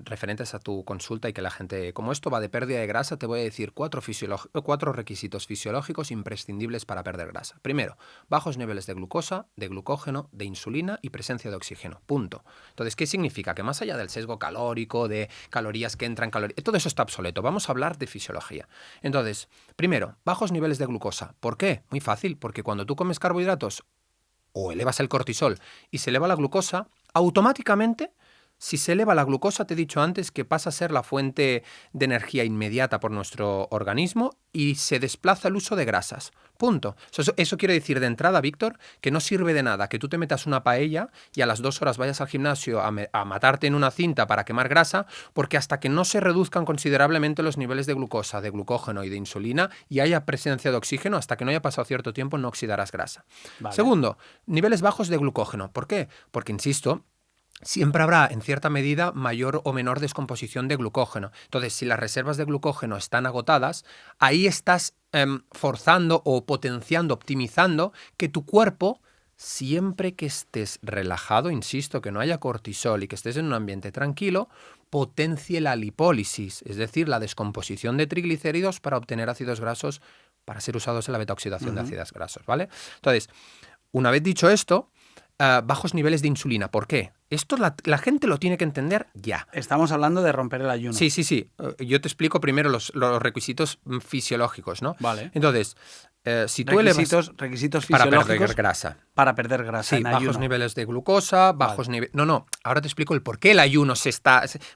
referentes a tu consulta y que la gente... Como esto va de pérdida de grasa, te voy a decir cuatro requisitos fisiológicos imprescindibles para perder grasa. Primero, bajos niveles de glucosa, de glucógeno, de insulina y presencia de oxígeno. Punto. Entonces, ¿qué significa? Que más allá del sesgo calórico, de calorías que entran, todo eso está obsoleto. Vamos a hablar de fisiología. Entonces, primero, bajos niveles de glucosa. ¿Por qué? Muy fácil, porque cuando tú comes carbohidratos o elevas el cortisol y se eleva la glucosa, automáticamente, si se eleva la glucosa, te he dicho antes que pasa a ser la fuente de energía inmediata por nuestro organismo y se desplaza el uso de grasas. Punto. Eso quiere decir de entrada, Víctor, que no sirve de nada que tú te metas una paella y a las 2 horas vayas al gimnasio a matarte en una cinta para quemar grasa, porque hasta que no se reduzcan considerablemente los niveles de glucosa, de glucógeno y de insulina y haya presencia de oxígeno, hasta que no haya pasado cierto tiempo no oxidarás grasa. Vale. Segundo, niveles bajos de glucógeno. ¿Por qué? Porque, insisto, siempre habrá, en cierta medida, mayor o menor descomposición de glucógeno. Entonces, si las reservas de glucógeno están agotadas, ahí estás forzando o potenciando, optimizando que tu cuerpo siempre que estés relajado, insisto, que no haya cortisol y que estés en un ambiente tranquilo, potencie la lipólisis, es decir, la descomposición de triglicéridos para obtener ácidos grasos para ser usados en la beta-oxidación de ácidos grasos, ¿vale? Entonces, una vez dicho esto, bajos niveles de insulina. ¿Por qué? Esto la gente lo tiene que entender ya. Estamos hablando de romper el ayuno. Sí. Yo te explico primero los requisitos fisiológicos, ¿no? Vale. Entonces, si tú requisitos para fisiológicos perder grasa. para perder grasa en bajos ayuno. niveles de glucosa, bajos niveles... No, ahora te explico el por qué el ayuno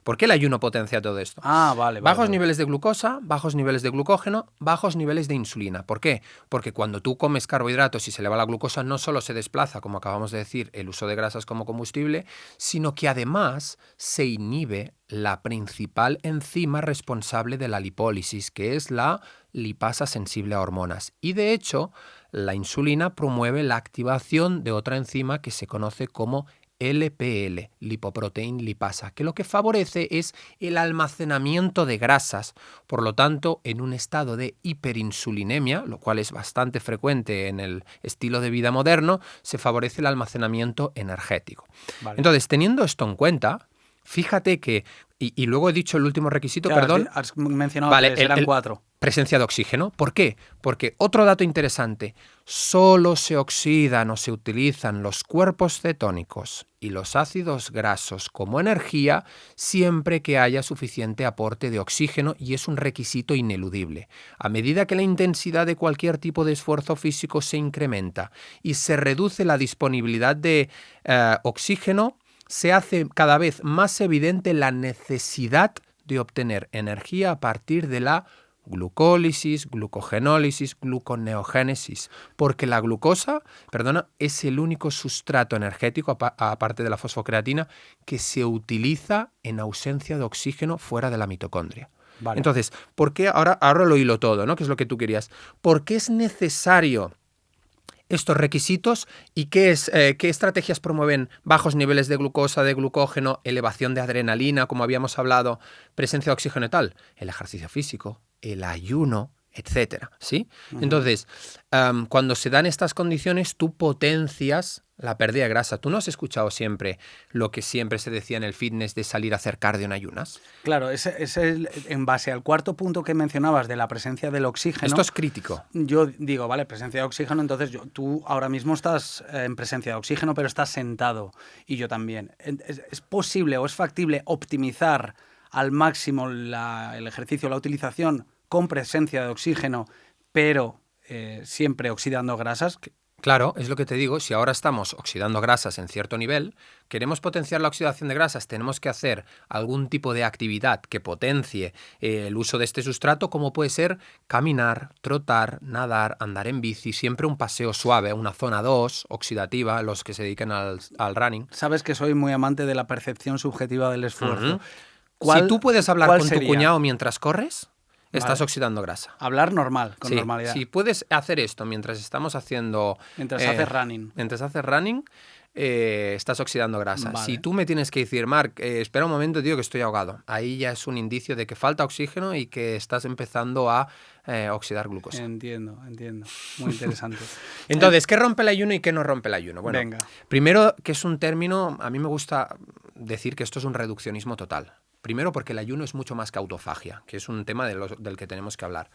por qué el ayuno potencia todo esto. Vale. Bajos niveles de glucosa, bajos niveles de glucógeno, bajos niveles de insulina. ¿Por qué? Porque cuando tú comes carbohidratos y se eleva la glucosa, no solo se desplaza, como acabamos de decir, el uso de grasas como combustible, sino que además se inhibe la principal enzima responsable de la lipólisis, que es la lipasa sensible a hormonas. Y de hecho, la insulina promueve la activación de otra enzima que se conoce como LPL, lipoprotein lipasa, que lo que favorece es el almacenamiento de grasas. Por lo tanto, en un estado de hiperinsulinemia, lo cual es bastante frecuente en el estilo de vida moderno, se favorece el almacenamiento energético. Vale. Entonces, teniendo esto en cuenta, fíjate que, y luego he dicho el último requisito, claro, perdón. Has mencionado tres, eran 4. Presencia de oxígeno. ¿Por qué? Porque otro dato interesante, solo se oxidan o se utilizan los cuerpos cetónicos y los ácidos grasos como energía siempre que haya suficiente aporte de oxígeno y es un requisito ineludible. A medida que la intensidad de cualquier tipo de esfuerzo físico se incrementa y se reduce la disponibilidad de oxígeno, se hace cada vez más evidente la necesidad de obtener energía a partir de la glucólisis, glucogenólisis, gluconeogénesis, porque la glucosa, es el único sustrato energético, aparte de la fosfocreatina, que se utiliza en ausencia de oxígeno fuera de la mitocondria. Vale. Entonces, ¿por qué ahora lo hilo todo, ¿no? Que es lo que tú querías? ¿Por qué es necesario estos requisitos y qué estrategias promueven bajos niveles de glucosa, de glucógeno, elevación de adrenalina, como habíamos hablado, presencia de oxígeno y tal? El ejercicio físico, el ayuno, etcétera, ¿sí? Entonces, cuando se dan estas condiciones, tú potencias la pérdida de grasa. ¿Tú no has escuchado siempre lo que siempre se decía en el fitness de salir a hacer cardio en ayunas? Claro, en base al cuarto punto que mencionabas de la presencia del oxígeno. Esto es crítico. Yo digo, vale, presencia de oxígeno, entonces tú ahora mismo estás en presencia de oxígeno, pero estás sentado y yo también. ¿Es posible o es factible optimizar al máximo el ejercicio, la utilización con presencia de oxígeno, pero siempre oxidando grasas? Claro, es lo que te digo, si ahora estamos oxidando grasas en cierto nivel, queremos potenciar la oxidación de grasas, tenemos que hacer algún tipo de actividad que potencie el uso de este sustrato, como puede ser caminar, trotar, nadar, andar en bici, siempre un paseo suave, una zona 2 oxidativa, los que se dedican al running. Sabes que soy muy amante de la percepción subjetiva del esfuerzo. Si tú puedes hablar con tu cuñado mientras corres, estás oxidando grasa. Hablar normal, con normalidad. Si puedes hacer esto mientras estamos haciendo... Mientras haces running. Mientras haces running, estás oxidando grasa. Vale. Si tú me tienes que decir, Marc, espera un momento, tío, que estoy ahogado. Ahí ya es un indicio de que falta oxígeno y que estás empezando a oxidar glucosa. Entiendo. Muy interesante. Entonces, ¿qué rompe el ayuno y qué no rompe el ayuno? Bueno, venga. Primero, que es un término, a mí me gusta decir que esto es un reduccionismo total. Primero porque el ayuno es mucho más que autofagia, que es un tema del que tenemos que hablar.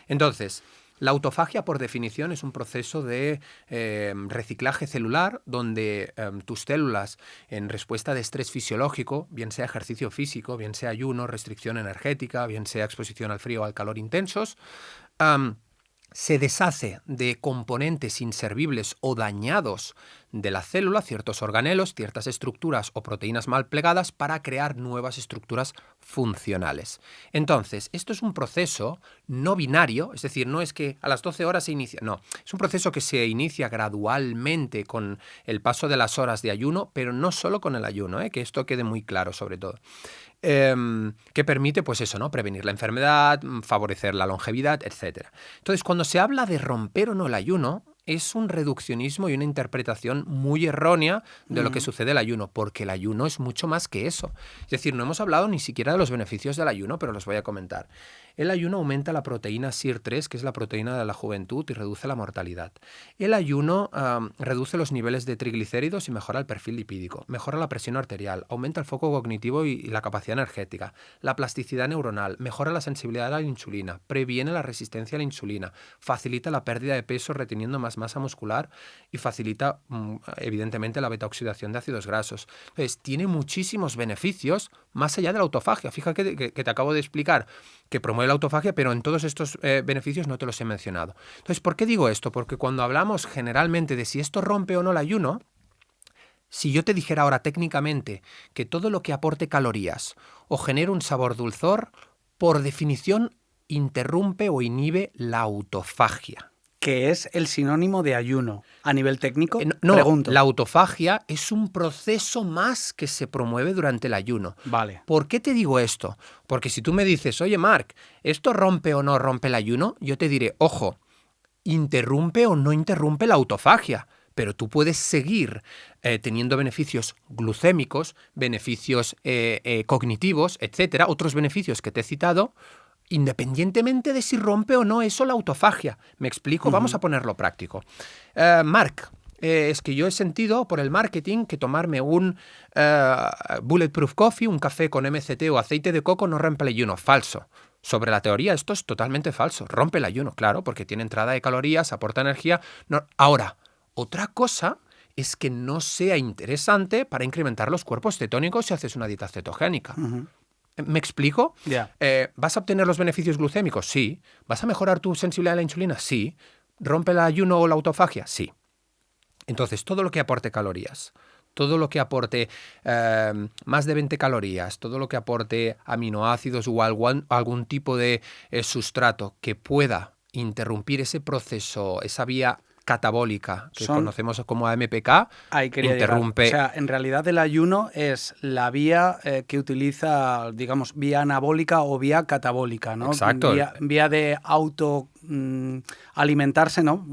Entonces, la autofagia, por definición, es un proceso de reciclaje celular donde tus células, en respuesta de estrés fisiológico, bien sea ejercicio físico, bien sea ayuno, restricción energética, bien sea exposición al frío o al calor intensos, se deshace de componentes inservibles o dañados de la célula, ciertos organelos, ciertas estructuras o proteínas mal plegadas para crear nuevas estructuras funcionales. Entonces, esto es un proceso no binario, es decir, no es que a las 12 horas se inicia, no, es un proceso que se inicia gradualmente con el paso de las horas de ayuno, pero no solo con el ayuno, que esto quede muy claro sobre todo. Que permite, pues eso, ¿no? Prevenir la enfermedad, favorecer la longevidad, etc. Entonces, cuando se habla de romper o no el ayuno, es un reduccionismo y una interpretación muy errónea de lo que sucede el ayuno, porque el ayuno es mucho más que eso. Es decir, no hemos hablado ni siquiera de los beneficios del ayuno, pero los voy a comentar. El ayuno aumenta la proteína SIR3, que es la proteína de la juventud, y reduce la mortalidad. El ayuno reduce los niveles de triglicéridos y mejora el perfil lipídico, mejora la presión arterial, aumenta el foco cognitivo y la capacidad energética, la plasticidad neuronal, mejora la sensibilidad a la insulina, previene la resistencia a la insulina, facilita la pérdida de peso reteniendo más masa muscular y facilita, evidentemente, la beta-oxidación de ácidos grasos. Entonces, tiene muchísimos beneficios más allá de la autofagia. Fíjate que te acabo de explicar que promueve la autofagia, pero en todos estos beneficios no te los he mencionado. Entonces, ¿por qué digo esto? Porque cuando hablamos generalmente de si esto rompe o no el ayuno, si yo te dijera ahora técnicamente que todo lo que aporte calorías o genere un sabor dulzor, por definición interrumpe o inhibe la autofagia. Que es el sinónimo de ayuno. A nivel técnico, No, pregunto. la autofagia es un proceso más que se promueve durante el ayuno. Vale. ¿Por qué te digo esto? Porque si tú me dices, oye, Marc, ¿esto rompe o no rompe el ayuno? Yo te diré, ojo, interrumpe o no interrumpe la autofagia, pero tú puedes seguir teniendo beneficios glucémicos, beneficios cognitivos, etcétera, otros beneficios que te he citado, independientemente de si rompe o no eso la autofagia. ¿Me explico? Vamos a ponerlo práctico. Marc, es que yo he sentido por el marketing que tomarme un Bulletproof Coffee, un café con MCT o aceite de coco no rompe el ayuno. Falso. Sobre la teoría esto es totalmente falso. Rompe el ayuno, claro, porque tiene entrada de calorías, aporta energía. No. Ahora, otra cosa es que no sea interesante para incrementar los cuerpos cetónicos si haces una dieta cetogénica. ¿Me explico? Yeah. ¿Vas a obtener los beneficios glucémicos? Sí. ¿Vas a mejorar tu sensibilidad a la insulina? Sí. ¿Rompe el ayuno o la autofagia? Sí. Entonces, todo lo que aporte calorías, todo lo que aporte más de 20 calorías, todo lo que aporte aminoácidos o algún tipo de sustrato que pueda interrumpir ese proceso, esa vía catabólica que conocemos como AMPK, ahí quería interrumpe. Llegar. O sea, en realidad el ayuno es la vía que utiliza, digamos, vía anabólica o vía catabólica, ¿no? Exacto. Vía de alimentarse, ¿no?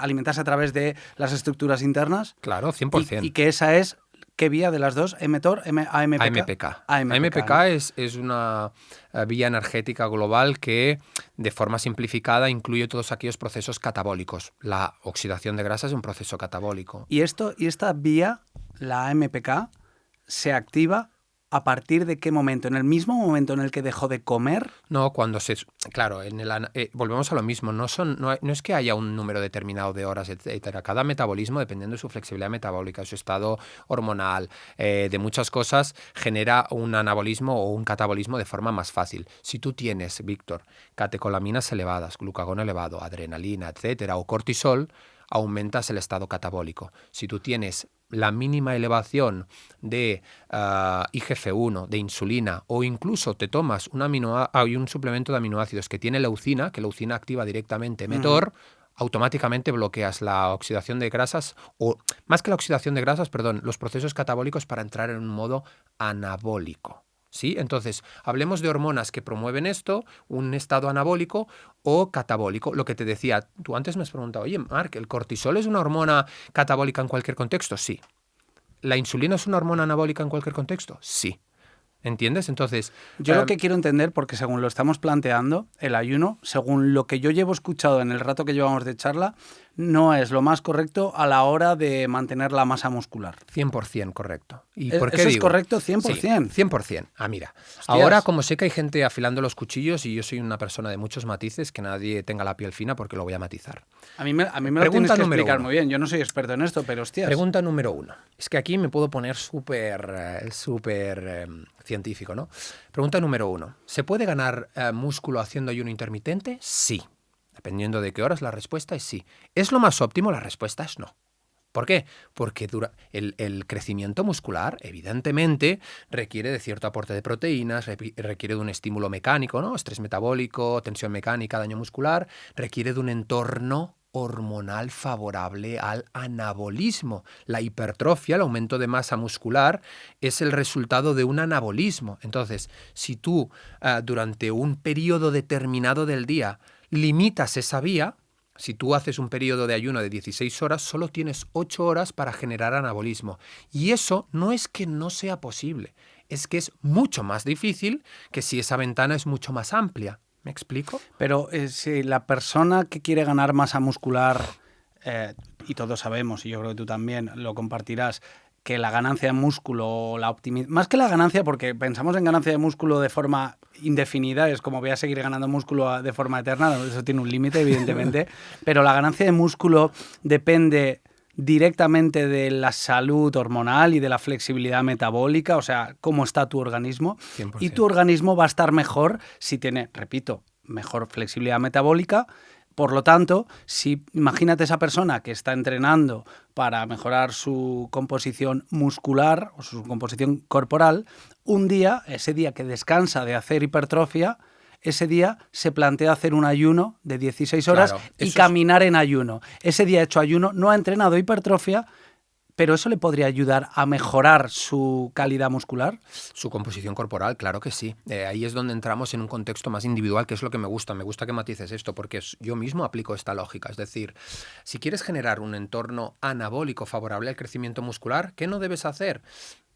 Alimentarse a través de las estructuras internas. Claro, 100%. Y que esa es, ¿qué vía de las dos? ¿mTOR? AMPK. AMPK, ¿no? es una vía energética global que, de forma simplificada, incluye todos aquellos procesos catabólicos. La oxidación de grasa es un proceso catabólico. Y esta vía, la AMPK, se activa ¿a partir de qué momento? ¿En el mismo momento en el que dejó de comer? No, cuando se... Claro, volvemos a lo mismo. No es que haya un número determinado de horas, etcétera. Cada metabolismo, dependiendo de su flexibilidad metabólica, su estado hormonal, de muchas cosas, genera un anabolismo o un catabolismo de forma más fácil. Si tú tienes, Víctor, catecolaminas elevadas, glucagón elevado, adrenalina, etcétera, o cortisol, aumentas el estado catabólico. Si tú tienes la mínima elevación de IGF-1, de insulina, o incluso te tomas un suplemento de aminoácidos que tiene leucina, que leucina activa directamente mTOR, automáticamente bloqueas la oxidación de grasas, o más que la oxidación de grasas, los procesos catabólicos para entrar en un modo anabólico. ¿Sí? Entonces, hablemos de hormonas que promueven esto, un estado anabólico o catabólico. Lo que te decía, tú antes me has preguntado, oye, Marc, ¿el cortisol es una hormona catabólica en cualquier contexto? Sí. ¿La insulina es una hormona anabólica en cualquier contexto? Sí. ¿Entiendes? Entonces... Yo lo que quiero entender, porque según lo estamos planteando, el ayuno, según lo que yo llevo escuchado en el rato que llevamos de charla, no es lo más correcto a la hora de mantener la masa muscular. 100% correcto. ¿Y por qué digo? ¿Es correcto 100%? Sí, 100%. Mira, Hostias. Ahora como sé que hay gente afilando los cuchillos y yo soy una persona de muchos matices, que nadie tenga la piel fina porque lo voy a matizar. A mí me lo tienes que explicar muy bien. Yo no soy experto en esto, pero hostias. Pregunta número 1. Es que aquí me puedo poner súper científico, ¿no? Pregunta número 1. ¿Se puede ganar músculo haciendo ayuno intermitente? Sí. Dependiendo de qué horas, la respuesta es sí. ¿Es lo más óptimo? La respuesta es no. ¿Por qué? Porque el crecimiento muscular, evidentemente, requiere de cierto aporte de proteínas, requiere de un estímulo mecánico, ¿no? Estrés metabólico, tensión mecánica, daño muscular, requiere de un entorno hormonal favorable al anabolismo. La hipertrofia, el aumento de masa muscular, es el resultado de un anabolismo. Entonces, si tú durante un periodo determinado del día limitas esa vía, si tú haces un periodo de ayuno de 16 horas, solo tienes 8 horas para generar anabolismo. Y eso no es que no sea posible, es que es mucho más difícil que si esa ventana es mucho más amplia. ¿Me explico? Pero si la persona que quiere ganar masa muscular, y todos sabemos, y yo creo que tú también lo compartirás, que la ganancia de músculo, más que la ganancia, porque pensamos en ganancia de músculo de forma indefinida, es como voy a seguir ganando músculo de forma eterna, eso tiene un límite, evidentemente, pero la ganancia de músculo depende directamente de la salud hormonal y de la flexibilidad metabólica, o sea, cómo está tu organismo. 100%. Y tu organismo va a estar mejor si tiene, repito, mejor flexibilidad metabólica. Por lo tanto, si imagínate esa persona que está entrenando para mejorar su composición muscular o su composición corporal, ese día que descansa de hacer hipertrofia, ese día se plantea hacer un ayuno de 16 horas y caminar en ayuno. Ese día hecho ayuno no ha entrenado hipertrofia, pero eso le podría ayudar a mejorar su calidad muscular. Su composición corporal, claro que sí. Ahí es donde entramos en un contexto más individual, que es lo que me gusta. Me gusta que matices esto, porque yo mismo aplico esta lógica. Es decir, si quieres generar un entorno anabólico favorable al crecimiento muscular, ¿qué no debes hacer?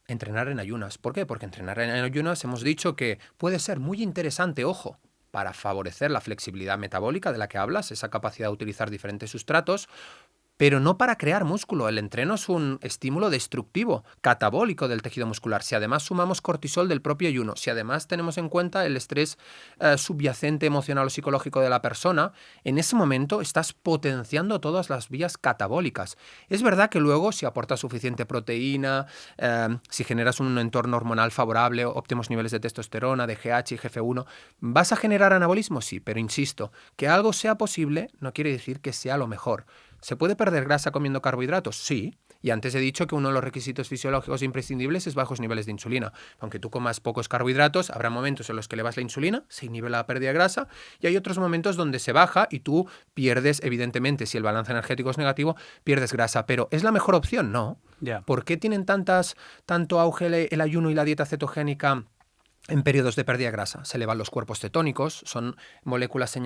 Entrenar en ayunas. ¿Por qué? Porque entrenar en ayunas hemos dicho que puede ser muy interesante, ojo, para favorecer la flexibilidad metabólica de la que hablas, esa capacidad de utilizar diferentes sustratos, pero no para crear músculo. El entreno es un estímulo destructivo, catabólico del tejido muscular. Si además sumamos cortisol del propio ayuno, si además tenemos en cuenta el estrés subyacente emocional o psicológico de la persona, en ese momento estás potenciando todas las vías catabólicas. Es verdad que luego, si aportas suficiente proteína, si generas un entorno hormonal favorable, óptimos niveles de testosterona, de GH y GF1, ¿vas a generar anabolismo? Sí, pero insisto, que algo sea posible no quiere decir que sea lo mejor. ¿Se puede perder grasa comiendo carbohidratos? Sí. Y antes he dicho que uno de los requisitos fisiológicos imprescindibles es bajos niveles de insulina. Aunque tú comas pocos carbohidratos, habrá momentos en los que elevas la insulina, se inhibe la pérdida de grasa, y hay otros momentos donde se baja y tú pierdes, evidentemente, si el balance energético es negativo, pierdes grasa. Pero ¿es la mejor opción? No. Yeah. ¿Por qué tienen tanto auge el ayuno y la dieta cetogénica en periodos de pérdida de grasa? Se elevan los cuerpos cetónicos, son moléculas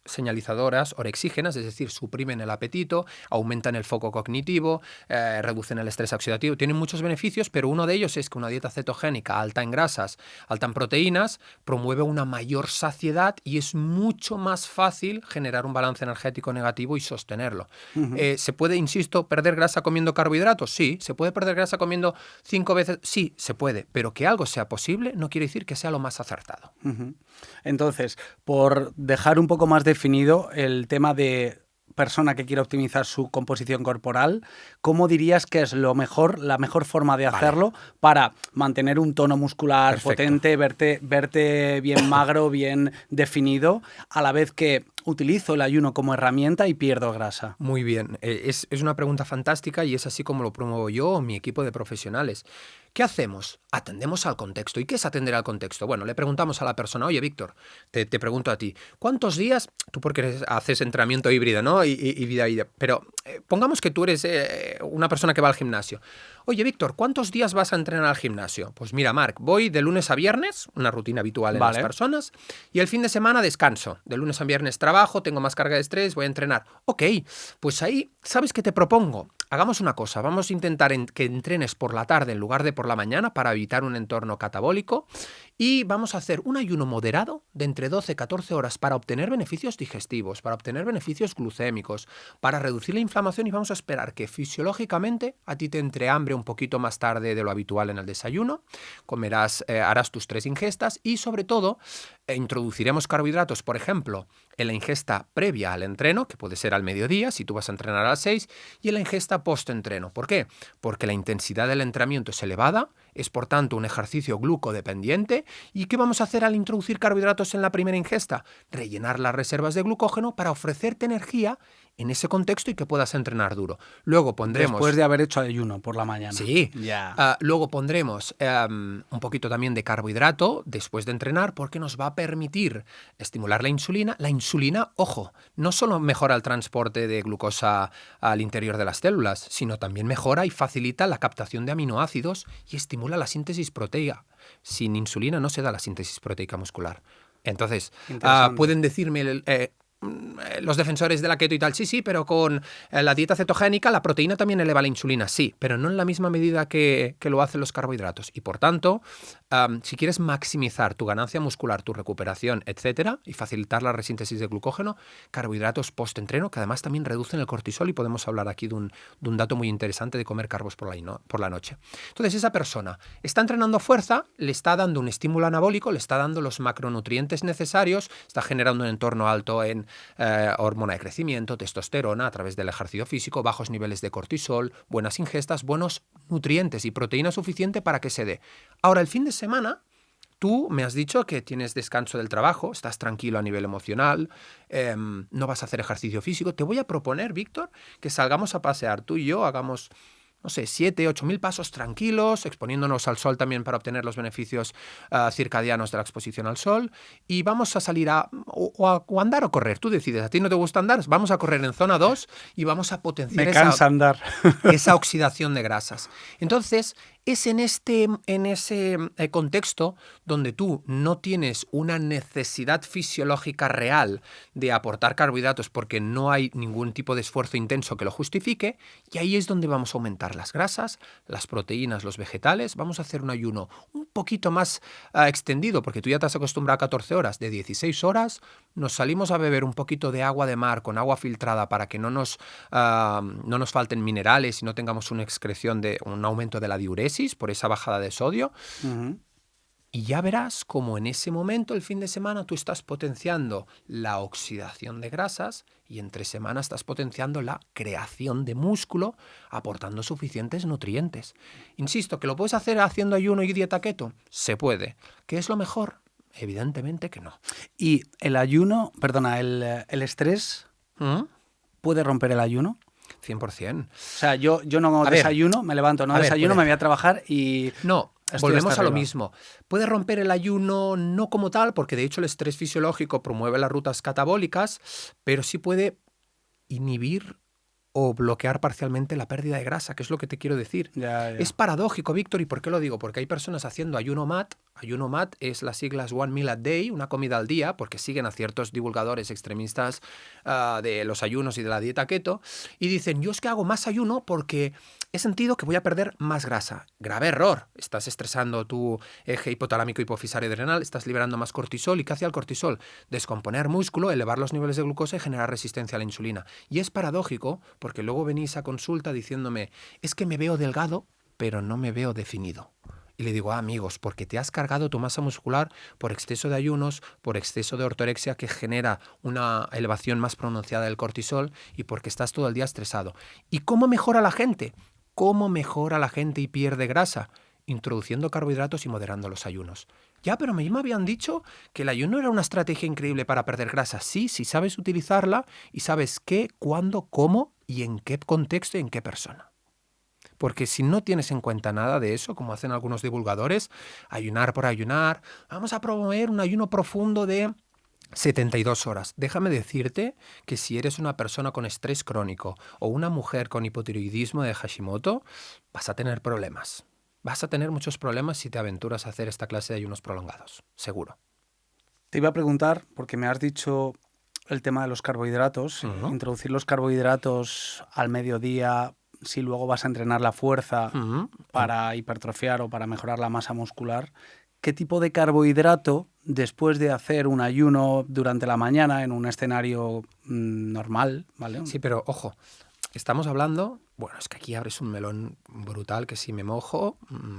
señalizadoras orexígenas, es decir, suprimen el apetito, aumentan el foco cognitivo, reducen el estrés oxidativo. Tienen muchos beneficios, pero uno de ellos es que una dieta cetogénica alta en grasas, alta en proteínas, promueve una mayor saciedad y es mucho más fácil generar un balance energético negativo y sostenerlo. ¿Se puede, insisto, perder grasa comiendo carbohidratos? Sí. ¿Se puede perder grasa comiendo 5 veces? Sí, se puede. Pero que algo sea posible no quiere decir que sea lo más acertado. Entonces, por dejar un poco más definido el tema de persona que quiere optimizar su composición corporal, ¿cómo dirías que es la mejor forma de hacerlo para mantener un tono muscular potente, verte bien magro, bien definido, a la vez que utilizo el ayuno como herramienta y pierdo grasa? Muy bien, es una pregunta fantástica y es así como lo promuevo yo o mi equipo de profesionales. ¿Qué hacemos? Atendemos al contexto. ¿Y qué es atender al contexto? Bueno, le preguntamos a la persona, oye, Víctor, te pregunto a ti, ¿cuántos días, tú porque haces entrenamiento híbrido, ¿no? Y vida híbrida, pero pongamos que tú eres una persona que va al gimnasio. Oye, Víctor, ¿cuántos días vas a entrenar al gimnasio? Pues mira, Marc, voy de lunes a viernes, una rutina habitual en las personas, y el fin de semana descanso. De lunes a viernes trabajo, tengo más carga de estrés, voy a entrenar. Ok, pues ahí, ¿sabes qué te propongo? Hagamos una cosa, vamos a intentar que entrenes por la tarde en lugar de por la mañana para evitar un entorno catabólico y vamos a hacer un ayuno moderado de entre 12 y 14 horas para obtener beneficios digestivos, para obtener beneficios glucémicos, para reducir la inflamación y vamos a esperar que fisiológicamente a ti te entre hambre un poquito más tarde de lo habitual en el desayuno, harás tus 3 ingestas y sobre todo introduciremos carbohidratos, por ejemplo, en la ingesta previa al entreno, que puede ser al mediodía, si tú vas a entrenar a las 6, y en la ingesta post-entreno. ¿Por qué? Porque la intensidad del entrenamiento es elevada, es por tanto un ejercicio glucodependiente. ¿Y qué vamos a hacer al introducir carbohidratos en la primera ingesta? Rellenar las reservas de glucógeno para ofrecerte energía en ese contexto y que puedas entrenar duro. Luego pondremos... Después de haber hecho ayuno por la mañana. Sí. Luego pondremos un poquito también de carbohidrato después de entrenar porque nos va a permitir estimular la insulina. La insulina, ojo, no solo mejora el transporte de glucosa al interior de las células, sino también mejora y facilita la captación de aminoácidos y estimula la síntesis proteica. Sin insulina no se da la síntesis proteica muscular. Entonces, pueden decirme... los defensores de la keto y tal, sí, pero con la dieta cetogénica la proteína también eleva la insulina, sí, pero no en la misma medida que lo hacen los carbohidratos. Y por tanto, si quieres maximizar tu ganancia muscular, tu recuperación, etcétera, y facilitar la resíntesis de glucógeno, carbohidratos post-entreno, que además también reducen el cortisol, y podemos hablar aquí de un dato muy interesante de comer carbos por la noche. Entonces, esa persona está entrenando fuerza, le está dando un estímulo anabólico, le está dando los macronutrientes necesarios, está generando un entorno alto en hormona de crecimiento, testosterona a través del ejercicio físico, bajos niveles de cortisol, buenas ingestas, buenos nutrientes y proteína suficiente para que se dé. Ahora, el fin de semana, tú me has dicho que tienes descanso del trabajo, estás tranquilo a nivel emocional, no vas a hacer ejercicio físico. Te voy a proponer, Víctor, que salgamos a pasear tú y yo, hagamos, no sé, 7, 8.000 pasos tranquilos, exponiéndonos al sol también para obtener los beneficios circadianos de la exposición al sol, y vamos a salir a andar o correr. Tú decides, ¿a ti no te gusta andar? Vamos a correr en zona 2 y vamos a potenciar andar. esa oxidación de grasas. Entonces, es en ese contexto donde tú no tienes una necesidad fisiológica real de aportar carbohidratos porque no hay ningún tipo de esfuerzo intenso que lo justifique, y ahí es donde vamos a aumentar las grasas, las proteínas, los vegetales. Vamos a hacer un ayuno un poquito más extendido, porque tú ya te has acostumbrado a 14 horas, de 16 horas, nos salimos a beber un poquito de agua de mar con agua filtrada para que no nos falten minerales y no tengamos una excreción de un aumento de la diuresis por esa bajada de sodio. Uh-huh. Y ya verás como en ese momento, el fin de semana, tú estás potenciando la oxidación de grasas y entre semana estás potenciando la creación de músculo, aportando suficientes nutrientes. Insisto, ¿que lo puedes hacer haciendo ayuno y dieta keto? Se puede. ¿Qué es lo mejor? Evidentemente que no. ¿Y el ayuno, el estrés puede romper el ayuno? 100%. O sea, yo no desayuno, me levanto, no desayuno, me voy a trabajar y... No, volvemos a lo mismo. Puede romper el ayuno no como tal, porque de hecho el estrés fisiológico promueve las rutas catabólicas, pero sí puede inhibir o bloquear parcialmente la pérdida de grasa, que es lo que te quiero decir. Ya. Es paradójico, Víctor, ¿y por qué lo digo? Porque hay personas haciendo ayuno MAT. Ayuno MAT es las siglas One Meal a Day, una comida al día, porque siguen a ciertos divulgadores extremistas de los ayunos y de la dieta keto, y dicen, yo es que hago más ayuno porque he sentido que voy a perder más grasa. Grave error. Estás estresando tu eje hipotalámico hipofisario adrenal, estás liberando más cortisol. ¿Y qué hace el cortisol? Descomponer músculo, elevar los niveles de glucosa y generar resistencia a la insulina. Y es paradójico porque luego venís a consulta diciéndome, es que me veo delgado, pero no me veo definido. Y le digo, amigos, porque te has cargado tu masa muscular por exceso de ayunos, por exceso de ortorexia que genera una elevación más pronunciada del cortisol y porque estás todo el día estresado. ¿Y cómo mejora la gente? ¿Cómo mejora la gente y pierde grasa? Introduciendo carbohidratos y moderando los ayunos. Ya, pero a mí me habían dicho que el ayuno era una estrategia increíble para perder grasa. Sí, si sabes utilizarla y sabes qué, cuándo, cómo y en qué contexto y en qué persona. Porque si no tienes en cuenta nada de eso, como hacen algunos divulgadores, ayunar por ayunar, vamos a promover un ayuno profundo de 72 horas. Déjame decirte que si eres una persona con estrés crónico o una mujer con hipotiroidismo de Hashimoto, vas a tener problemas. Vas a tener muchos problemas si te aventuras a hacer esta clase de ayunos prolongados, seguro. Te iba a preguntar, porque me has dicho el tema de los carbohidratos, introducir los carbohidratos al mediodía, si luego vas a entrenar la fuerza para hipertrofiar o para mejorar la masa muscular. ¿Qué tipo de carbohidrato, después de hacer un ayuno durante la mañana en un escenario normal, ¿vale? Sí, pero ojo, estamos hablando... Bueno, es que aquí abres un melón brutal que si me mojo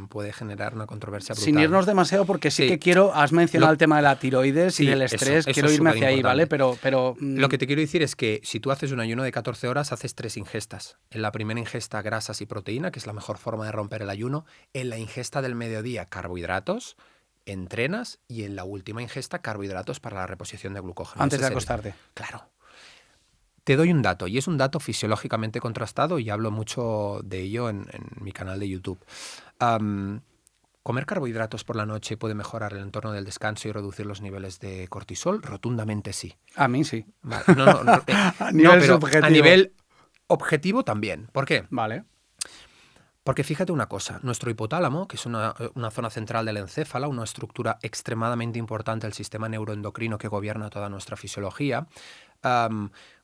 puede generar una controversia brutal. Sin irnos demasiado, porque sí que quiero... Has mencionado el tema de la tiroides y del estrés. Quiero irme hacia ahí, ¿vale? Pero lo que te quiero decir es que si tú haces un ayuno de 14 horas, haces 3 ingestas. En la primera ingesta, grasas y proteína, que es la mejor forma de romper el ayuno. En la ingesta del mediodía, carbohidratos, entrenas. Y en la última ingesta, carbohidratos para la reposición de glucógeno. Antes de acostarte. Claro. Te doy un dato, y es un dato fisiológicamente contrastado, y hablo mucho de ello en mi canal de YouTube. ¿Comer carbohidratos por la noche puede mejorar el entorno del descanso y reducir los niveles de cortisol? Rotundamente sí. A mí sí. Vale. A nivel objetivo también. ¿Por qué? Vale. Porque fíjate una cosa, nuestro hipotálamo, que es una zona central del encéfalo, una estructura extremadamente importante del sistema neuroendocrino que gobierna toda nuestra fisiología,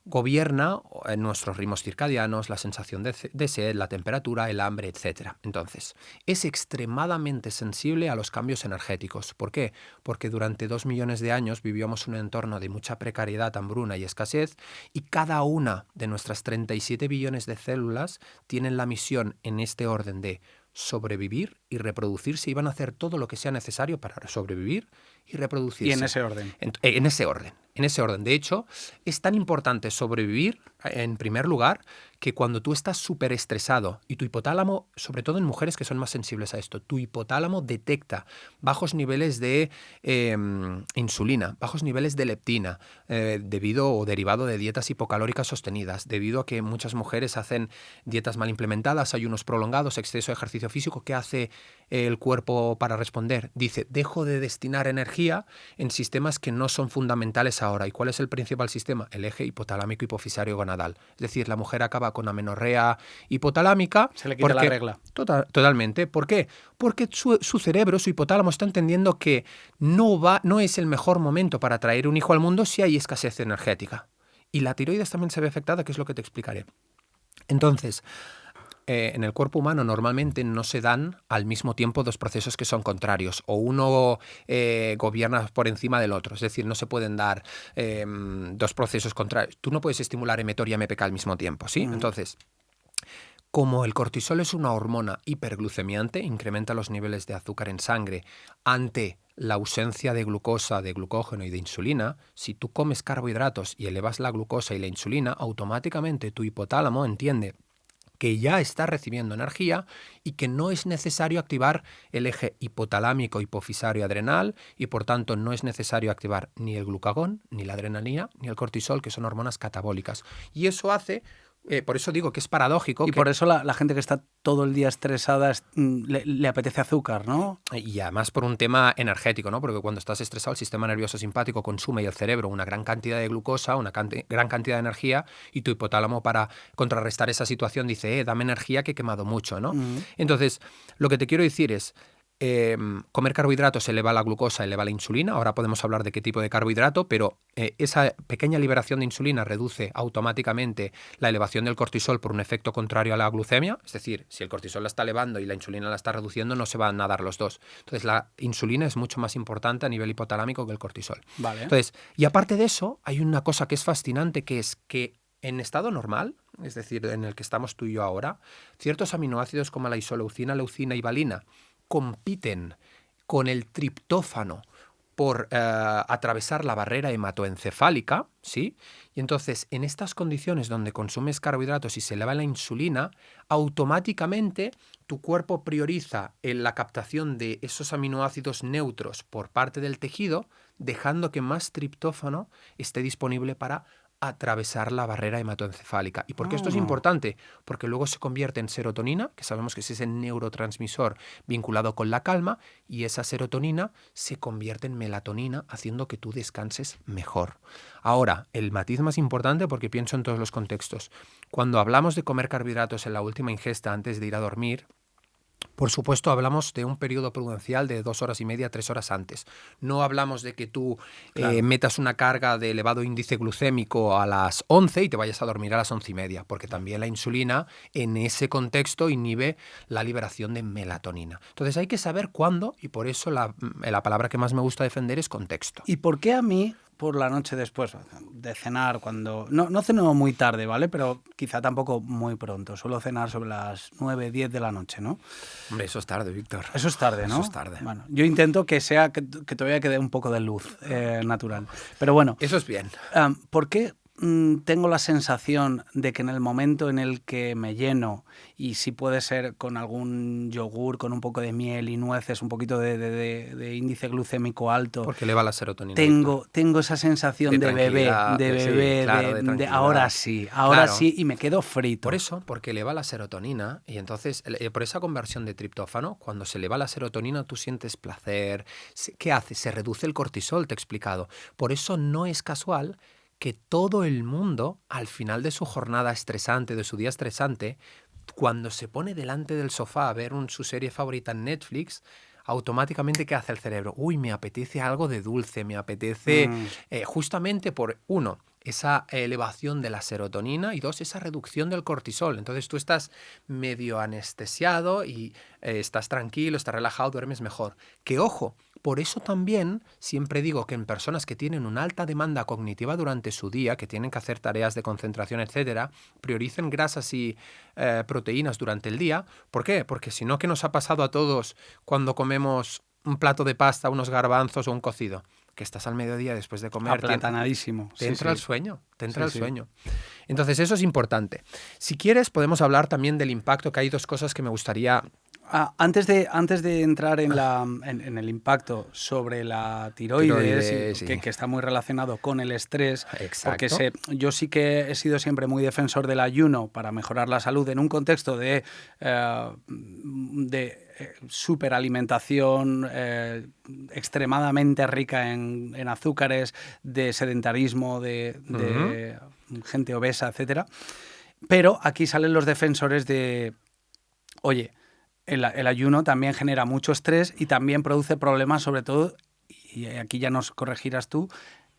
gobierna nuestros ritmos circadianos, la sensación de sed, la temperatura, el hambre, etc. Entonces, es extremadamente sensible a los cambios energéticos. ¿Por qué? Porque durante 2 millones de años vivíamos un entorno de mucha precariedad, hambruna y escasez, y cada una de nuestras 37 billones de células tienen la misión en este orden de sobrevivir y reproducirse, y van a hacer todo lo que sea necesario para sobrevivir y reproducirse. Y en ese orden. En ese orden. De hecho, es tan importante sobrevivir, en primer lugar, que cuando tú estás súper estresado y tu hipotálamo, sobre todo en mujeres que son más sensibles a esto, tu hipotálamo detecta bajos niveles de insulina, bajos niveles de leptina, debido o derivado de dietas hipocalóricas sostenidas, debido a que muchas mujeres hacen dietas mal implementadas, ayunos prolongados, exceso de ejercicio físico. ¿Qué hace el cuerpo para responder? Dice, dejo de destinar energía en sistemas que no son fundamentales ahora. ¿Y cuál es el principal sistema? El eje hipotalámico hipofisario gonadal. Es decir, la mujer acaba con amenorrea hipotalámica. Se le quita la regla. Totalmente. ¿Por qué? Porque su cerebro, su hipotálamo, está entendiendo que no es el mejor momento para traer un hijo al mundo si hay escasez energética. Y la tiroides también se ve afectada, que es lo que te explicaré. Entonces, en el cuerpo humano normalmente no se dan al mismo tiempo dos procesos que son contrarios, o uno gobierna por encima del otro. Es decir, no se pueden dar dos procesos contrarios. Tú no puedes estimular mTOR y AMPK al mismo tiempo, ¿sí? Entonces, como el cortisol es una hormona hiperglucemiante, incrementa los niveles de azúcar en sangre ante la ausencia de glucosa, de glucógeno y de insulina, si tú comes carbohidratos y elevas la glucosa y la insulina, automáticamente tu hipotálamo entiende que ya está recibiendo energía y que no es necesario activar el eje hipotalámico hipofisario adrenal, y por tanto no es necesario activar ni el glucagón, ni la adrenalina, ni el cortisol, que son hormonas catabólicas. Y eso hace... por eso digo que es paradójico. Y por eso la gente que está todo el día estresada le apetece azúcar, ¿no? Y además por un tema energético, ¿no? Porque cuando estás estresado el sistema nervioso simpático consume, y el cerebro, una gran cantidad de glucosa, una gran cantidad de energía, y tu hipotálamo, para contrarrestar esa situación, dice, dame energía que he quemado mucho, ¿no? Entonces, lo que te quiero decir es, comer carbohidratos eleva la glucosa, eleva la insulina. Ahora podemos hablar de qué tipo de carbohidrato, pero esa pequeña liberación de insulina reduce automáticamente la elevación del cortisol por un efecto contrario a la glucemia. Es decir, si el cortisol la está elevando y la insulina la está reduciendo, no se van a dar los dos. Entonces, la insulina es mucho más importante a nivel hipotalámico que el cortisol. Vale. Entonces, y aparte de eso, hay una cosa que es fascinante, que es que en estado normal, es decir, en el que estamos tú y yo ahora, ciertos aminoácidos como la isoleucina, leucina y valina compiten con el triptófano por atravesar la barrera hematoencefálica, ¿sí? Y entonces, en estas condiciones donde consumes carbohidratos y se eleva la insulina, automáticamente tu cuerpo prioriza en la captación de esos aminoácidos neutros por parte del tejido, dejando que más triptófano esté disponible para atravesar la barrera hematoencefálica. ¿Y por qué esto es importante? Porque luego se convierte en serotonina, que sabemos que es ese neurotransmisor vinculado con la calma, y esa serotonina se convierte en melatonina, haciendo que tú descanses mejor. Ahora, el matiz más importante, porque pienso en todos los contextos. Cuando hablamos de comer carbohidratos en la última ingesta antes de ir a dormir, por supuesto, hablamos de un periodo prudencial de 2 horas y media, 3 horas antes. No hablamos de que tú metas una carga de elevado índice glucémico a las 11 y te vayas a dormir a las 11:30, porque también la insulina en ese contexto inhibe la liberación de melatonina. Entonces hay que saber cuándo, y por eso la palabra que más me gusta defender es contexto. ¿Y por qué a mí, por la noche después de cenar, cuando no ceno muy tarde, ¿vale? Pero quizá tampoco muy pronto. Suelo cenar sobre las 9, 10 de la noche, ¿no? Hombre, eso es tarde, Víctor. Eso es tarde, ¿no? Eso es tarde. Bueno, yo intento que todavía quede un poco de luz natural. Pero bueno. Eso es bien. ¿Por qué tengo la sensación de que en el momento en el que me lleno, y si puede ser con algún yogur, con un poco de miel y nueces, un poquito de índice glucémico alto, porque eleva la serotonina, tengo esa sensación de bebé, de ahora sí, y me quedo frito. Por eso, porque eleva la serotonina, y entonces por esa conversión de triptófano, cuando se eleva la serotonina tú sientes placer. ¿Qué hace? Se reduce el cortisol, te he explicado. Por eso no es casual que todo el mundo, al final de su jornada estresante, de su día estresante, cuando se pone delante del sofá a ver su serie favorita en Netflix, automáticamente, ¿qué hace el cerebro? Uy, me apetece algo de dulce, me apetece justamente por, uno, esa elevación de la serotonina y 2, esa reducción del cortisol. Entonces tú estás medio anestesiado y estás tranquilo, estás relajado, duermes mejor. Que ojo, por eso también siempre digo que en personas que tienen una alta demanda cognitiva durante su día, que tienen que hacer tareas de concentración, etcétera, prioricen grasas y proteínas durante el día. ¿Por qué? Porque si no, ¿qué nos ha pasado a todos cuando comemos un plato de pasta, unos garbanzos o un cocido? Que estás al mediodía después de comer. Aplatanadísimo. Te entra el sueño, te entra el Sí. sueño. Entonces eso es importante. Si quieres podemos hablar también del impacto, que hay 2 cosas que me gustaría... Antes de entrar en el impacto sobre la tiroides, sí. que está muy relacionado con el estrés, Exacto. porque yo sí que he sido siempre muy defensor del ayuno para mejorar la salud en un contexto de superalimentación extremadamente rica en azúcares, de sedentarismo, de gente obesa, etcétera. Pero aquí salen los defensores de, oye, el ayuno también genera mucho estrés y también produce problemas, sobre todo, y aquí ya nos corregirás tú,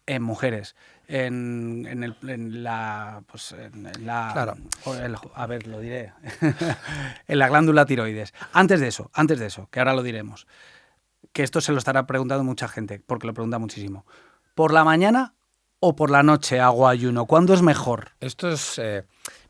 en mujeres, en la Claro. a ver, lo diré, en la glándula tiroides. Antes de eso, que ahora lo diremos, que esto se lo estará preguntando mucha gente, porque lo pregunta muchísimo. ¿Por la mañana o por la noche hago ayuno? ¿Cuándo es mejor? Esto es...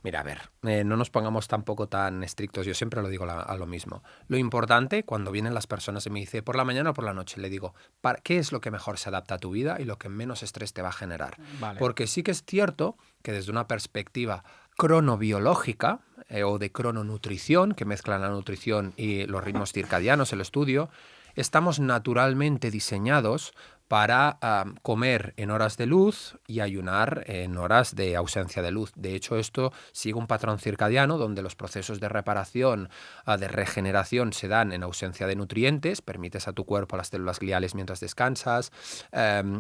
mira, a ver, no nos pongamos tampoco tan estrictos. Yo siempre lo digo a lo mismo. Lo importante, cuando vienen las personas y me dicen por la mañana o por la noche, le digo, ¿qué es lo que mejor se adapta a tu vida y lo que menos estrés te va a generar? Vale. Porque sí que es cierto que desde una perspectiva cronobiológica o de crononutrición, que mezclan la nutrición y los ritmos circadianos, el estudio, estamos naturalmente diseñados para comer en horas de luz y ayunar en horas de ausencia de luz. De hecho, esto sigue un patrón circadiano donde los procesos de reparación, de regeneración se dan en ausencia de nutrientes, permites a tu cuerpo, a las células gliales mientras descansas.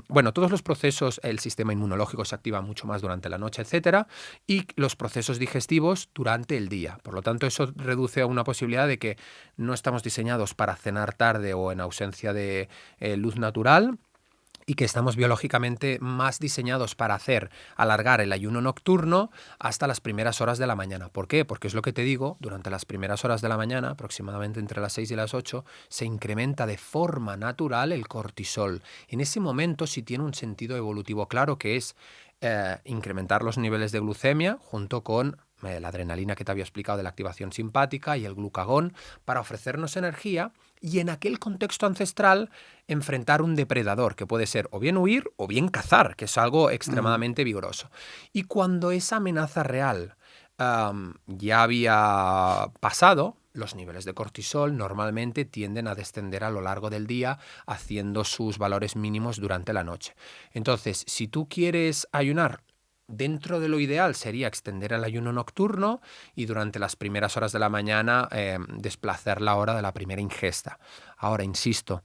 Bueno, todos los procesos, el sistema inmunológico se activa mucho más durante la noche, etcétera, y los procesos digestivos durante el día. Por lo tanto, eso reduce a una posibilidad de que no estamos diseñados para cenar tarde o en ausencia de luz natural, y que estamos biológicamente más diseñados para alargar el ayuno nocturno hasta las primeras horas de la mañana. ¿Por qué? Porque es lo que te digo, durante las primeras horas de la mañana, aproximadamente entre las 6 y las 8, se incrementa de forma natural el cortisol. En ese momento sí tiene un sentido evolutivo claro, que es incrementar los niveles de glucemia junto con la adrenalina que te había explicado de la activación simpática y el glucagón para ofrecernos energía y en aquel contexto ancestral enfrentar un depredador que puede ser o bien huir o bien cazar, que es algo extremadamente vigoroso. Y cuando esa amenaza real ya había pasado, los niveles de cortisol normalmente tienden a descender a lo largo del día, haciendo sus valores mínimos durante la noche. Entonces, si tú quieres ayunar, dentro de lo ideal sería extender el ayuno nocturno y durante las primeras horas de la mañana desplazar la hora de la primera ingesta. Ahora, insisto,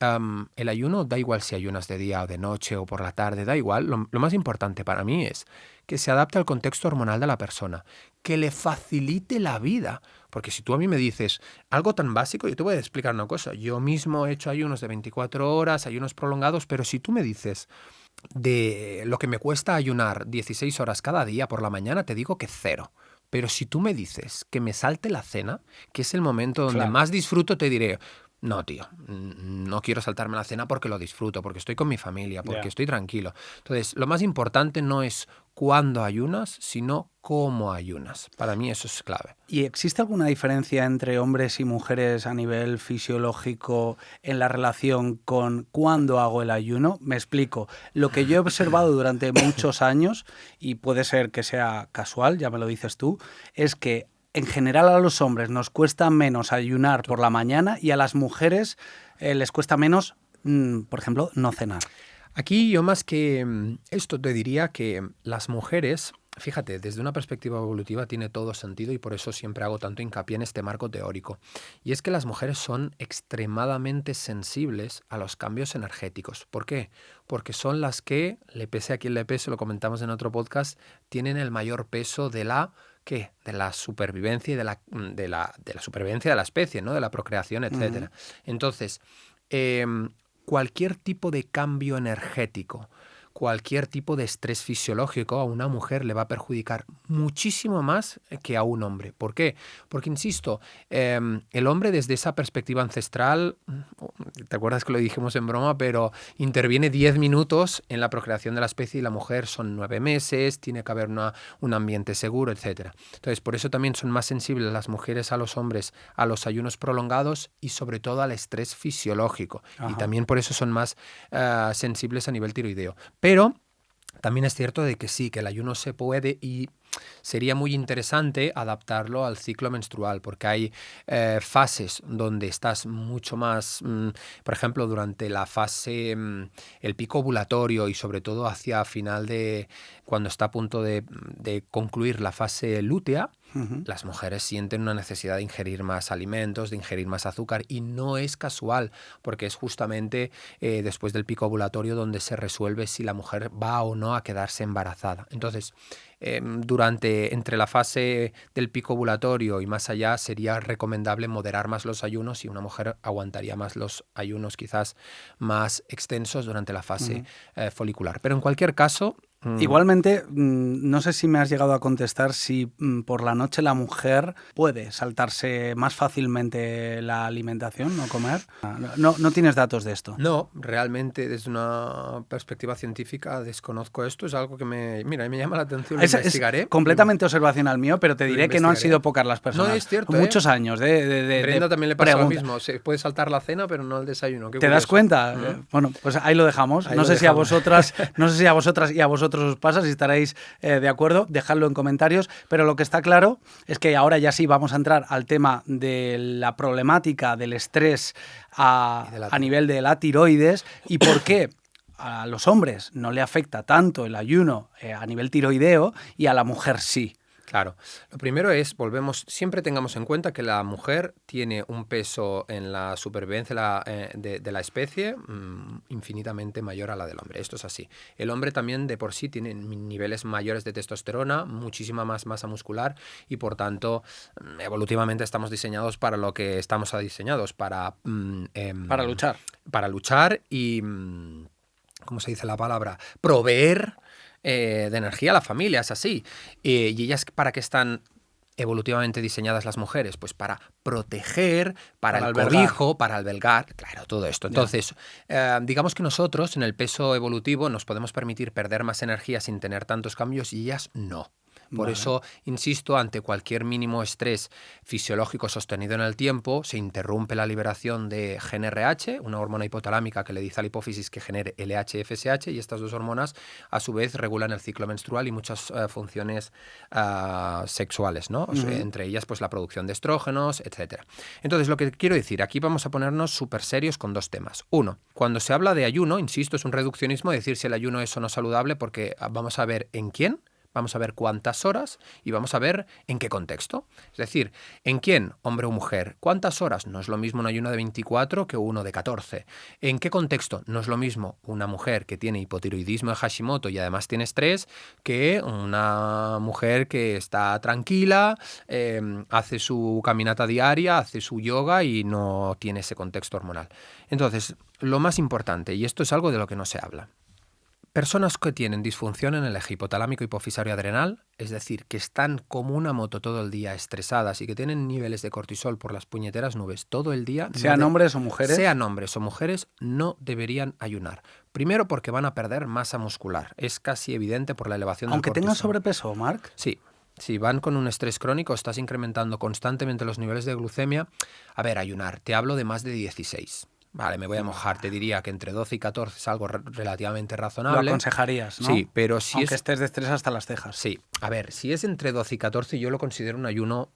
el ayuno da igual si ayunas de día o de noche o por la tarde, da igual. Lo más importante para mí es que se adapte al contexto hormonal de la persona, que le facilite la vida. Porque si tú a mí me dices algo tan básico, yo te voy a explicar una cosa. Yo mismo he hecho ayunos de 24 horas, ayunos prolongados, pero si tú me dices de lo que me cuesta ayunar 16 horas cada día por la mañana, te digo que 0. Pero si tú me dices que me salte la cena, que es el momento donde más disfruto, te diré, no, tío, no quiero saltarme la cena porque lo disfruto, porque estoy con mi familia, porque estoy tranquilo. Entonces, lo más importante no es cuándo ayunas, sino cómo ayunas. Para mí eso es clave. ¿Y existe alguna diferencia entre hombres y mujeres a nivel fisiológico en la relación con cuándo hago el ayuno? Me explico. Lo que yo he observado durante muchos años, y puede ser que sea casual, ya me lo dices tú, es que en general a los hombres nos cuesta menos ayunar por la mañana y a las mujeres les cuesta menos, por ejemplo, no cenar. Aquí yo más que esto te diría que las mujeres, fíjate, desde una perspectiva evolutiva tiene todo sentido y por eso siempre hago tanto hincapié en este marco teórico. Y es que las mujeres son extremadamente sensibles a los cambios energéticos. ¿Por qué? Porque son las que, le pese a quien le pese, lo comentamos en otro podcast, tienen el mayor peso de la... ¿Qué? De la supervivencia y de la supervivencia de la especie, ¿no? De la procreación, etcétera. Entonces, cualquier tipo de cambio energético, cualquier tipo de estrés fisiológico a una mujer le va a perjudicar muchísimo más que a un hombre. ¿Por qué? Porque, insisto, el hombre desde esa perspectiva ancestral, ¿te acuerdas que lo dijimos en broma? Pero interviene 10 minutos en la procreación de la especie y la mujer son 9 meses, tiene que haber un ambiente seguro, etc. Entonces, por eso también son más sensibles las mujeres a los hombres a los ayunos prolongados y sobre todo al estrés fisiológico. Ajá. Y también por eso son más sensibles a nivel tiroideo. Pero también es cierto de que sí, que el ayuno se puede y sería muy interesante adaptarlo al ciclo menstrual, porque hay fases donde estás mucho más, por ejemplo, durante la fase, el pico ovulatorio y sobre todo hacia final de, cuando está a punto de concluir la fase lútea, las mujeres sienten una necesidad de ingerir más alimentos, de ingerir más azúcar y no es casual porque es justamente después del pico ovulatorio donde se resuelve si la mujer va o no a quedarse embarazada. Entonces, entre la fase del pico ovulatorio y más allá sería recomendable moderar más los ayunos y una mujer aguantaría más los ayunos quizás más extensos durante la fase folicular. Pero en cualquier caso... Igualmente, no sé si me has llegado a contestar si por la noche la mujer puede saltarse más fácilmente la alimentación, no comer. No tienes datos de esto. No, realmente desde una perspectiva científica desconozco esto. Es algo que me llama la atención, lo investigaré. Es completamente observacional mío, pero te diré que no han sido pocas las personas. No, es cierto. Muchos años Brenda también le pasa lo mismo. Se puede saltar la cena, pero no el desayuno. Qué ¿Te curioso. Das cuenta? Bueno, pues ahí lo dejamos. No sé si a vosotras y a vosotros os pasa, si estaréis de acuerdo, dejadlo en comentarios, pero lo que está claro es que ahora ya sí vamos a entrar al tema de la problemática del estrés a nivel de la tiroides y por qué a los hombres no le afecta tanto el ayuno a nivel tiroideo y a la mujer sí. Claro. Lo primero es, siempre tengamos en cuenta que la mujer tiene un peso en la supervivencia de la especie infinitamente mayor a la del hombre. Esto es así. El hombre también de por sí tiene niveles mayores de testosterona, muchísima más masa muscular y por tanto evolutivamente estamos diseñados para lo que estamos diseñados, para luchar. Para luchar y, ¿cómo se dice la palabra? Proveer de energía a la familia, es así. ¿Y ellas para qué están evolutivamente diseñadas las mujeres? Pues para proteger, para el cobijo, para albergar, claro, todo esto. Entonces, digamos que nosotros en el peso evolutivo nos podemos permitir perder más energía sin tener tantos cambios y ellas no. Por eso, insisto, ante cualquier mínimo estrés fisiológico sostenido en el tiempo, se interrumpe la liberación de GnRH, una hormona hipotalámica que le dice a la hipófisis que genere LH-FSH, y estas dos hormonas, a su vez, regulan el ciclo menstrual y muchas funciones sexuales, ¿no? Entre ellas, pues la producción de estrógenos, etc. Entonces, lo que quiero decir, aquí vamos a ponernos súper serios con dos temas. Uno, cuando se habla de ayuno, insisto, es un reduccionismo decir si el ayuno es o no saludable, porque vamos a ver en quién, vamos a ver cuántas horas y vamos a ver en qué contexto. Es decir, ¿en quién? Hombre o mujer. ¿Cuántas horas? No es lo mismo un ayuno de 24 que uno de 14. ¿En qué contexto? No es lo mismo una mujer que tiene hipotiroidismo de Hashimoto y además tiene estrés que una mujer que está tranquila, hace su caminata diaria, hace su yoga y no tiene ese contexto hormonal. Entonces, lo más importante, y esto es algo de lo que no se habla, personas que tienen disfunción en el eje hipotalámico hipofisario adrenal, es decir, que están como una moto todo el día estresadas y que tienen niveles de cortisol por las puñeteras nubes todo el día. Sean hombres o mujeres. Sean hombres o mujeres, no deberían ayunar. Primero porque van a perder masa muscular. Es casi evidente por la elevación del cortisol. Aunque tengan sobrepeso, Marc. Sí. Si van con un estrés crónico, estás incrementando constantemente los niveles de glucemia. A ver, ayunar, te hablo de más de 16. Vale, me voy a mojar, te diría que entre 12 y 14 es algo relativamente razonable. Lo aconsejarías, ¿no? Sí, pero si aunque estés de estrés hasta las cejas. Sí, a ver, si es entre 12 y 14 yo lo considero un ayuno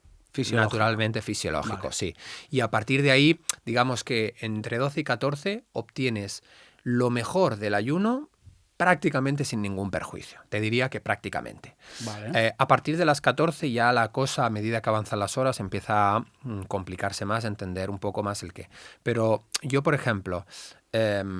naturalmente fisiológico, vale. Sí. Y a partir de ahí, digamos que entre 12 y 14 obtienes lo mejor del ayuno prácticamente sin ningún perjuicio. Te diría que prácticamente. Vale. A partir de las 14 ya la cosa, a medida que avanzan las horas, empieza a complicarse más, a entender un poco más el qué. Pero yo, por ejemplo,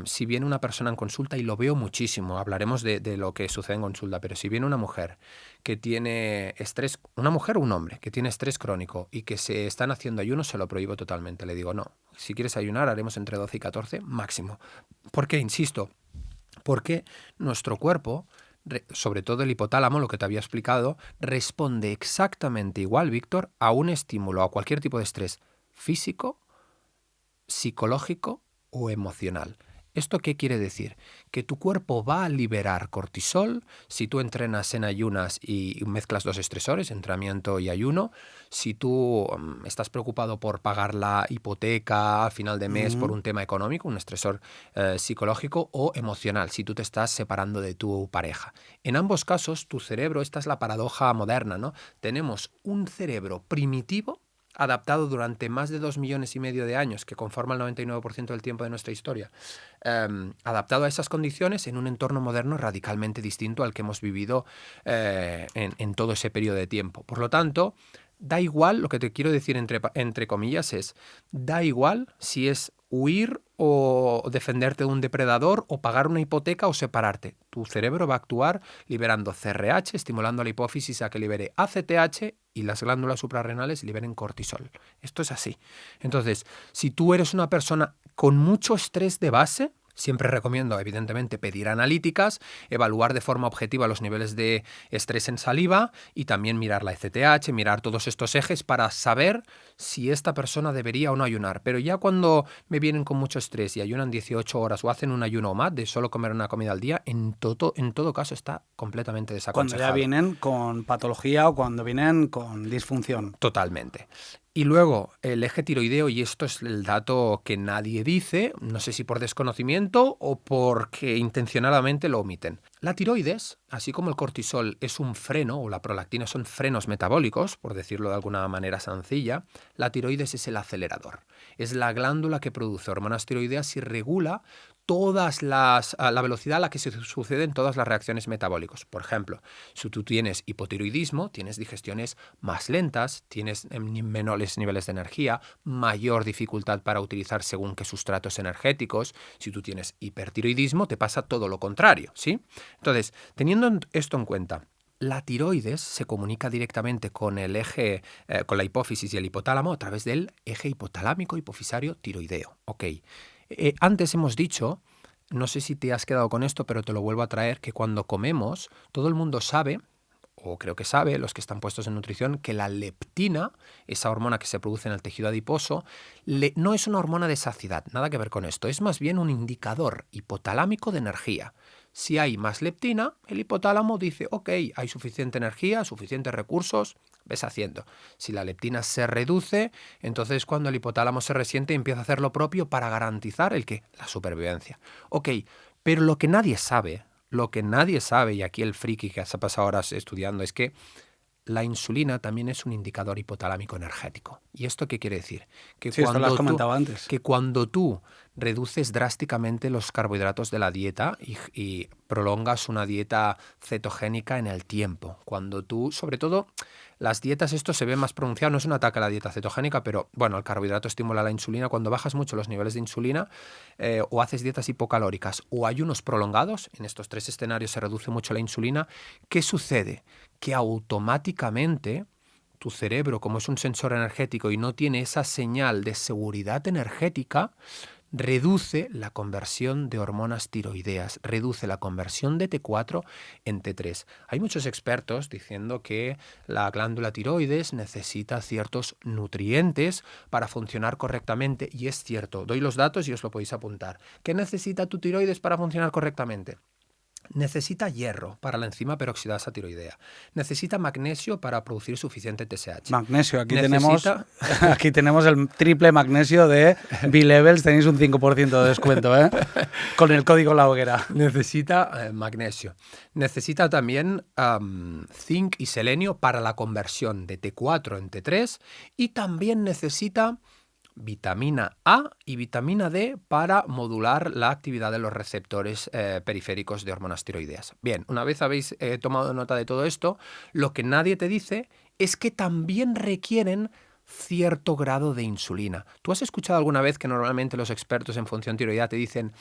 si viene una persona en consulta, y lo veo muchísimo, hablaremos de lo que sucede en consulta, pero si viene una mujer que tiene estrés, una mujer o un hombre que tiene estrés crónico y que se están haciendo ayuno, se lo prohíbo totalmente. Le digo, no, si quieres ayunar, haremos entre 12 y 14 máximo. ¿Por qué? Insisto, Porque nuestro cuerpo, sobre todo el hipotálamo, lo que te había explicado, responde exactamente igual, Víctor, a un estímulo, a cualquier tipo de estrés físico, psicológico o emocional. ¿Esto qué quiere decir? Que tu cuerpo va a liberar cortisol si tú entrenas en ayunas y mezclas dos estresores, entrenamiento y ayuno. Si tú estás preocupado por pagar la hipoteca a final de mes por un tema económico, un estresor psicológico o emocional, si tú te estás separando de tu pareja. En ambos casos, tu cerebro, esta es la paradoja moderna, ¿no? Tenemos un cerebro primitivo adaptado durante más de 2,5 millones de años, que conforma el 99% del tiempo de nuestra historia, adaptado a esas condiciones en un entorno moderno radicalmente distinto al que hemos vivido en todo ese periodo de tiempo. Por lo tanto, da igual, lo que te quiero decir entre comillas es, da igual si es huir o defenderte de un depredador o pagar una hipoteca o separarte. Tu cerebro va a actuar liberando CRH, estimulando a la hipófisis a que libere ACTH y las glándulas suprarrenales liberen cortisol. Esto es así. Entonces, si tú eres una persona con mucho estrés de base, siempre recomiendo, evidentemente, pedir analíticas, evaluar de forma objetiva los niveles de estrés en saliva y también mirar la ECTH, mirar todos estos ejes para saber si esta persona debería o no ayunar. Pero ya cuando me vienen con mucho estrés y ayunan 18 horas o hacen un ayuno o más de solo comer una comida al día, en todo caso está completamente Cuando desaconsejado. ya vienen con patología o cuando vienen con disfunción. Totalmente. Y luego el eje tiroideo, y esto es el dato que nadie dice, no sé si por desconocimiento o porque intencionadamente lo omiten. La tiroides, así como el cortisol es un freno, o la prolactina son frenos metabólicos, por decirlo de alguna manera sencilla, la tiroides es el acelerador. Es la glándula que produce hormonas tiroideas y regula la velocidad a la que se suceden todas las reacciones metabólicas. Por ejemplo, si tú tienes hipotiroidismo, tienes digestiones más lentas, tienes menores niveles de energía, mayor dificultad para utilizar según qué sustratos energéticos. Si tú tienes hipertiroidismo, te pasa todo lo contrario, ¿sí? Entonces, teniendo esto en cuenta, la tiroides se comunica directamente con el eje, con la hipófisis y el hipotálamo a través del eje hipotalámico hipofisario tiroideo. Ok. Antes hemos dicho, no sé si te has quedado con esto, pero te lo vuelvo a traer, que cuando comemos, todo el mundo sabe, o creo que sabe, los que están puestos en nutrición, que la leptina, esa hormona que se produce en el tejido adiposo, no es una hormona de saciedad, nada que ver con esto, es más bien un indicador hipotalámico de energía. Si hay más leptina, el hipotálamo dice, ok, hay suficiente energía, suficientes recursos, ves haciendo. Si la leptina se reduce, entonces cuando el hipotálamo se resiente empieza a hacer lo propio para garantizar la supervivencia. Ok, pero lo que nadie sabe, y aquí el friki que se ha pasado horas estudiando, es que la insulina también es un indicador hipotalámico energético. ¿Y esto qué quiere decir? Que sí, esto lo has comentado antes. Que cuando tú reduces drásticamente los carbohidratos de la dieta y prolongas una dieta cetogénica en el tiempo, cuando tú, sobre todo, las dietas, esto se ve más pronunciado, no es un ataque a la dieta cetogénica, pero bueno, el carbohidrato estimula la insulina. Cuando bajas mucho los niveles de insulina o haces dietas hipocalóricas o ayunos prolongados, en estos tres escenarios se reduce mucho la insulina, ¿qué sucede? Que automáticamente tu cerebro, como es un sensor energético y no tiene esa señal de seguridad energética, reduce la conversión de hormonas tiroideas, reduce la conversión de T4 en T3. Hay muchos expertos diciendo que la glándula tiroides necesita ciertos nutrientes para funcionar correctamente, y es cierto, doy los datos y os lo podéis apuntar. ¿Qué necesita tu tiroides para funcionar correctamente? Necesita hierro para la enzima peroxidasa tiroidea. Necesita magnesio para producir suficiente TSH. Magnesio, aquí tenemos el triple magnesio de B-Levels, tenéis un 5% de descuento, con el código La Hoguera. Necesita magnesio. Necesita también zinc y selenio para la conversión de T4 en T3, y también necesita vitamina A y vitamina D para modular la actividad de los receptores periféricos de hormonas tiroideas. Bien, una vez habéis tomado nota de todo esto, lo que nadie te dice es que también requieren cierto grado de insulina. ¿Tú has escuchado alguna vez que normalmente los expertos en función tiroidea te dicen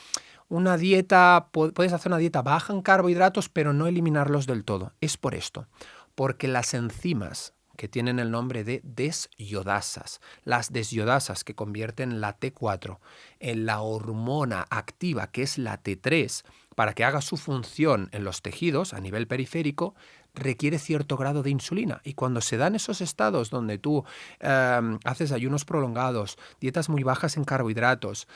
una dieta, puedes hacer una dieta baja en carbohidratos pero no eliminarlos del todo? Es por esto, porque las enzimas que tienen el nombre de desyodasas. Las desyodasas que convierten la T4 en la hormona activa, que es la T3, para que haga su función en los tejidos a nivel periférico, requiere cierto grado de insulina. Y cuando se dan esos estados donde tú haces ayunos prolongados, dietas muy bajas en carbohidratos,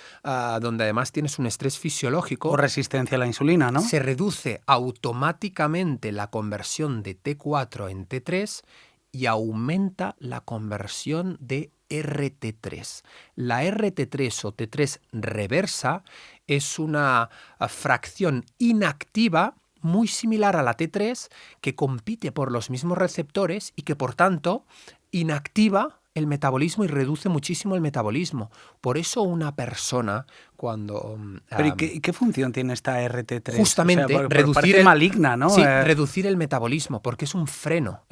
donde además tienes un estrés fisiológico... O resistencia a la insulina, ¿no? Se reduce automáticamente la conversión de T4 en T3 y aumenta la conversión de RT3. La RT3 o T3 reversa es una fracción inactiva muy similar a la T3 que compite por los mismos receptores y que por tanto inactiva el metabolismo y reduce muchísimo el metabolismo. Por eso una persona cuando... ¿Pero y qué función tiene esta RT3? Justamente, o sea, reducir el maligna, ¿no? Sí, reducir el metabolismo, porque es un freno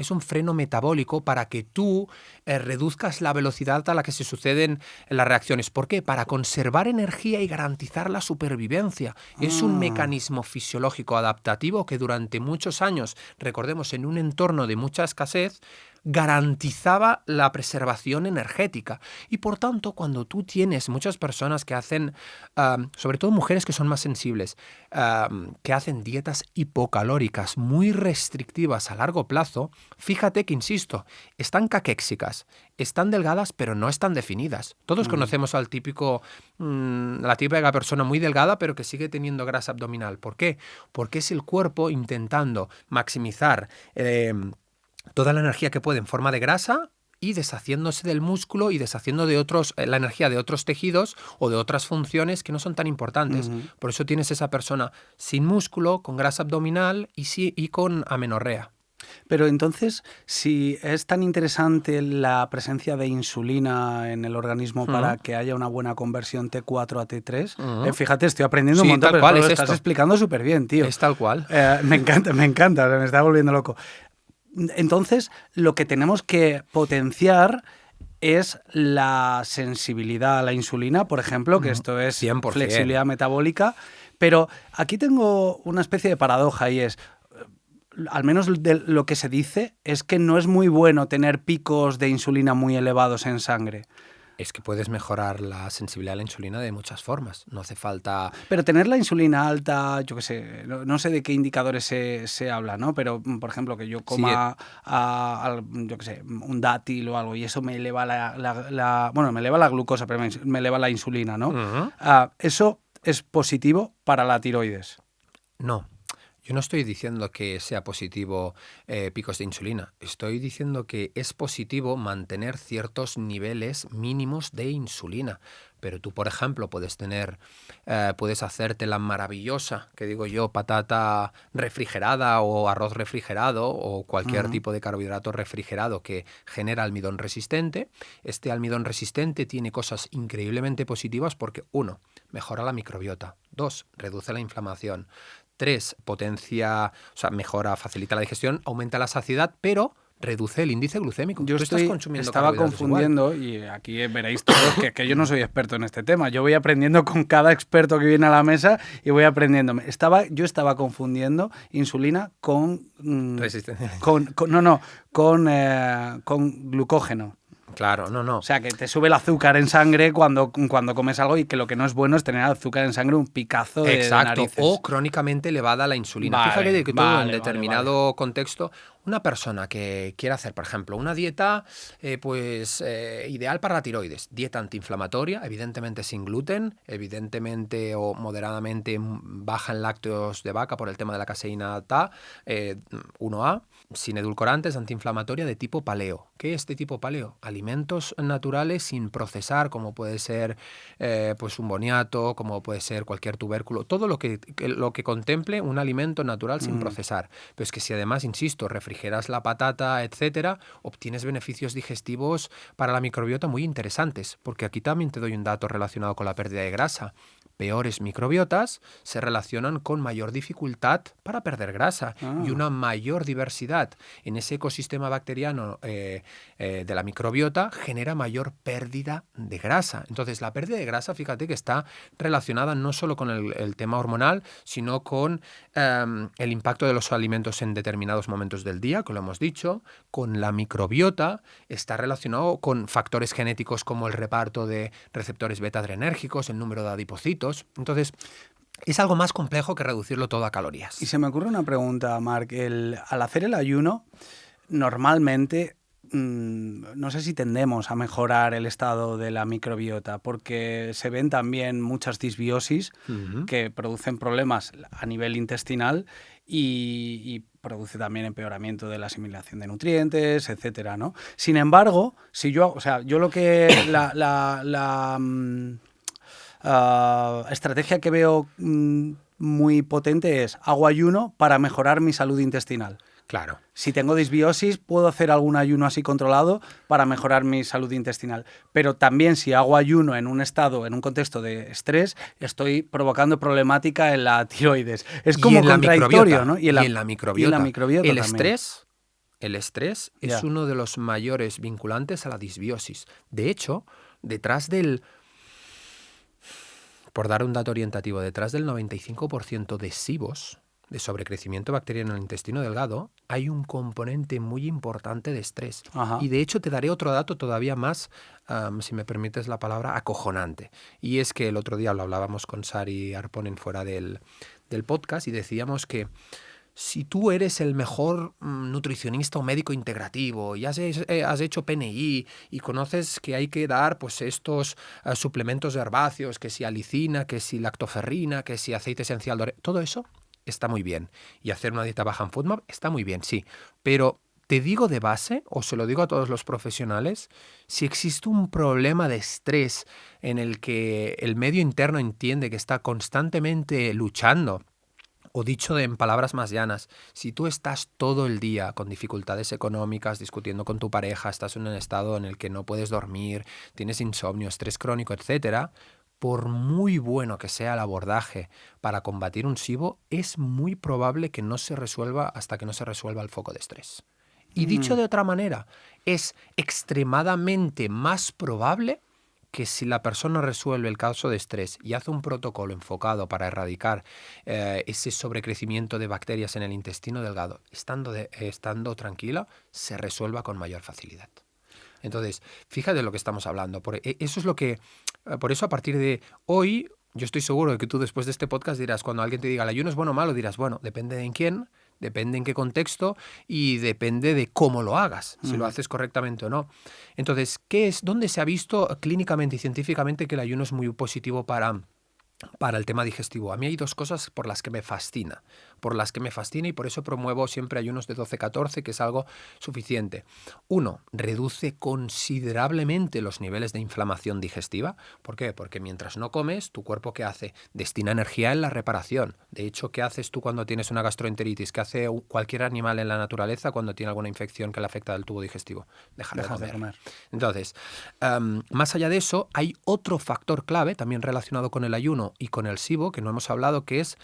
metabólico para que tú reduzcas la velocidad a la que se suceden las reacciones. ¿Por qué? Para conservar energía y garantizar la supervivencia. Es un mecanismo fisiológico adaptativo que durante muchos años, recordemos, en un entorno de mucha escasez, garantizaba la preservación energética. Y por tanto, cuando tú tienes muchas personas que hacen, sobre todo mujeres que son más sensibles, que hacen dietas hipocalóricas muy restrictivas a largo plazo, fíjate que, insisto, están caquéxicas, están delgadas pero no están definidas. Todos conocemos al la típica persona muy delgada pero que sigue teniendo grasa abdominal. ¿Por qué? Porque es el cuerpo intentando maximizar toda la energía que puede en forma de grasa y deshaciéndose del músculo y deshaciendo de la energía de otros tejidos o de otras funciones que no son tan importantes. Por eso tienes esa persona sin músculo, con grasa abdominal y con amenorrea. Pero entonces, si es tan interesante la presencia de insulina en el organismo para que haya una buena conversión T4 a T3, fíjate, estoy aprendiendo un montón, tal cual, pero es lo estás explicando súper bien, tío. Es tal cual. Me encanta, me está volviendo loco. Entonces, lo que tenemos que potenciar es la sensibilidad a la insulina, por ejemplo, que esto es 100%. Flexibilidad metabólica. Pero aquí tengo una especie de paradoja y es, al menos de lo que se dice, es que no es muy bueno tener picos de insulina muy elevados en sangre. Es que puedes mejorar la sensibilidad a la insulina de muchas formas. No hace falta... Pero tener la insulina alta, yo qué sé, no sé de qué indicadores se habla, ¿no? Pero, por ejemplo, que yo coma, yo qué sé, un dátil o algo y eso me eleva me eleva la glucosa, pero me eleva la insulina, ¿no? ¿Eso es positivo para la tiroides? No. Yo no estoy diciendo que sea positivo picos de insulina. Estoy diciendo que es positivo mantener ciertos niveles mínimos de insulina. Pero tú, por ejemplo, puedes hacerte la maravillosa, que digo yo, patata refrigerada o arroz refrigerado o cualquier tipo de carbohidrato refrigerado que genera almidón resistente. Este almidón resistente tiene cosas increíblemente positivas porque, 1, mejora la microbiota. 2, reduce la inflamación. 3, facilita la digestión, aumenta la saciedad, pero reduce el índice glucémico. Estaba confundiendo, y aquí veréis todos que yo no soy experto en este tema. Yo voy aprendiendo con cada experto que viene a la mesa y voy aprendiendo. Yo estaba confundiendo insulina con... resistencia. Con glucógeno. Claro, no. O sea, que te sube el azúcar en sangre cuando comes algo y que lo que no es bueno es tener azúcar en sangre, un picazo de narices. O crónicamente elevada la insulina. Vale, Fíjate que en determinado contexto, una persona que quiera hacer, por ejemplo, una dieta ideal para la tiroides, dieta antiinflamatoria, evidentemente sin gluten, evidentemente o moderadamente baja en lácteos de vaca por el tema de la caseína TA, 1A, sin edulcorantes, antiinflamatoria de tipo paleo. ¿Qué es de tipo paleo? Alimentos naturales sin procesar, como puede ser un boniato, como puede ser cualquier tubérculo, todo lo que contemple un alimento natural sin procesar. Pero es que si además, insisto, refrigeras la patata, etcétera, obtienes beneficios digestivos para la microbiota muy interesantes, porque aquí también te doy un dato relacionado con la pérdida de grasa. Peores microbiotas se relacionan con mayor dificultad para perder grasa y una mayor diversidad en ese ecosistema bacteriano de la microbiota genera mayor pérdida de grasa. Entonces, la pérdida de grasa, fíjate que está relacionada no solo con el tema hormonal, sino con el impacto de los alimentos en determinados momentos del día, que lo hemos dicho, con la microbiota, está relacionado con factores genéticos como el reparto de receptores beta adrenérgicos, el número de adipocitos. Entonces, Es algo más complejo que reducirlo todo a calorías. Y se me ocurre una pregunta, Marc. Al hacer el ayuno, normalmente, no sé si tendemos a mejorar el estado de la microbiota, porque se ven también muchas disbiosis que producen problemas a nivel intestinal y produce también empeoramiento de la asimilación de nutrientes, etcétera, ¿no? Sin embargo, si yo, o sea, yo lo que estrategia que veo muy potente es hago ayuno para mejorar mi salud intestinal. Claro. Si tengo disbiosis, puedo hacer algún ayuno así controlado para mejorar mi salud intestinal. Pero también si hago ayuno en un contexto de estrés, estoy provocando problemática en la tiroides. Es como contradictorio, ¿no? Y en la microbiota. El también. estrés es uno de los mayores vinculantes a la disbiosis. De hecho, por dar un dato orientativo, detrás del 95% de SIBOs, de sobrecrecimiento bacteriano en el intestino delgado, hay un componente muy importante de estrés. Ajá. Y de hecho te daré otro dato todavía más, si me permites la palabra, acojonante. Y es que el otro día lo hablábamos con Sari Arponen fuera del podcast y decíamos que si tú eres el mejor nutricionista o médico integrativo y has hecho PNI y conoces que hay que dar pues estos suplementos herbáceos, que si alicina, que si lactoferrina, que si aceite esencial de orégano, todo eso está muy bien. Y hacer una dieta baja en FODMAP está muy bien, sí. Pero te digo de base, o se lo digo a todos los profesionales, si existe un problema de estrés en el que el medio interno entiende que está constantemente luchando, o dicho en palabras más llanas, si tú estás todo el día con dificultades económicas, discutiendo con tu pareja, estás en un estado en el que no puedes dormir, tienes insomnio, estrés crónico, etcétera, por muy bueno que sea el abordaje para combatir un SIBO, es muy probable que no se resuelva hasta que no se resuelva el foco de estrés. Y dicho de otra manera, es extremadamente más probable que si la persona resuelve el caso de estrés y hace un protocolo enfocado para erradicar ese sobrecrecimiento de bacterias en el intestino delgado, estando tranquila, se resuelva con mayor facilidad. Entonces, fíjate de lo que estamos hablando. Por eso a partir de hoy, yo estoy seguro de que tú después de este podcast dirás, cuando alguien te diga el ayuno es bueno o malo, dirás, bueno, depende de en quién, depende en qué contexto y depende de cómo lo hagas, si lo haces correctamente o no. Entonces, ¿dónde se ha visto clínicamente y científicamente que el ayuno es muy positivo para el tema digestivo? A mí hay dos cosas por las que me fascina y por eso promuevo siempre ayunos de 12-14, que es algo suficiente. Uno, reduce considerablemente los niveles de inflamación digestiva. ¿Por qué? Porque mientras no comes, tu cuerpo ¿qué hace? Destina energía en la reparación. De hecho, ¿qué haces tú cuando tienes una gastroenteritis? ¿Qué hace cualquier animal en la naturaleza cuando tiene alguna infección que le afecta al tubo digestivo? Dejar de comer. Entonces, más allá de eso, hay otro factor clave, también relacionado con el ayuno y con el SIBO, que no hemos hablado, que es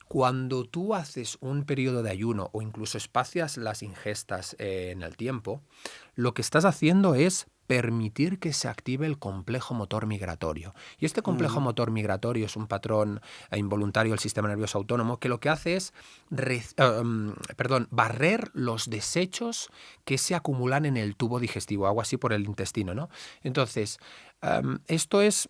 cuando tú haces un periodo de ayuno o incluso espacias las ingestas en el tiempo, lo que estás haciendo es permitir que se active el complejo motor migratorio. Y este complejo motor migratorio es un patrón involuntario del sistema nervioso autónomo que lo que hace es barrer los desechos que se acumulan en el tubo digestivo, algo así por el intestino, ¿no? Entonces, esto es,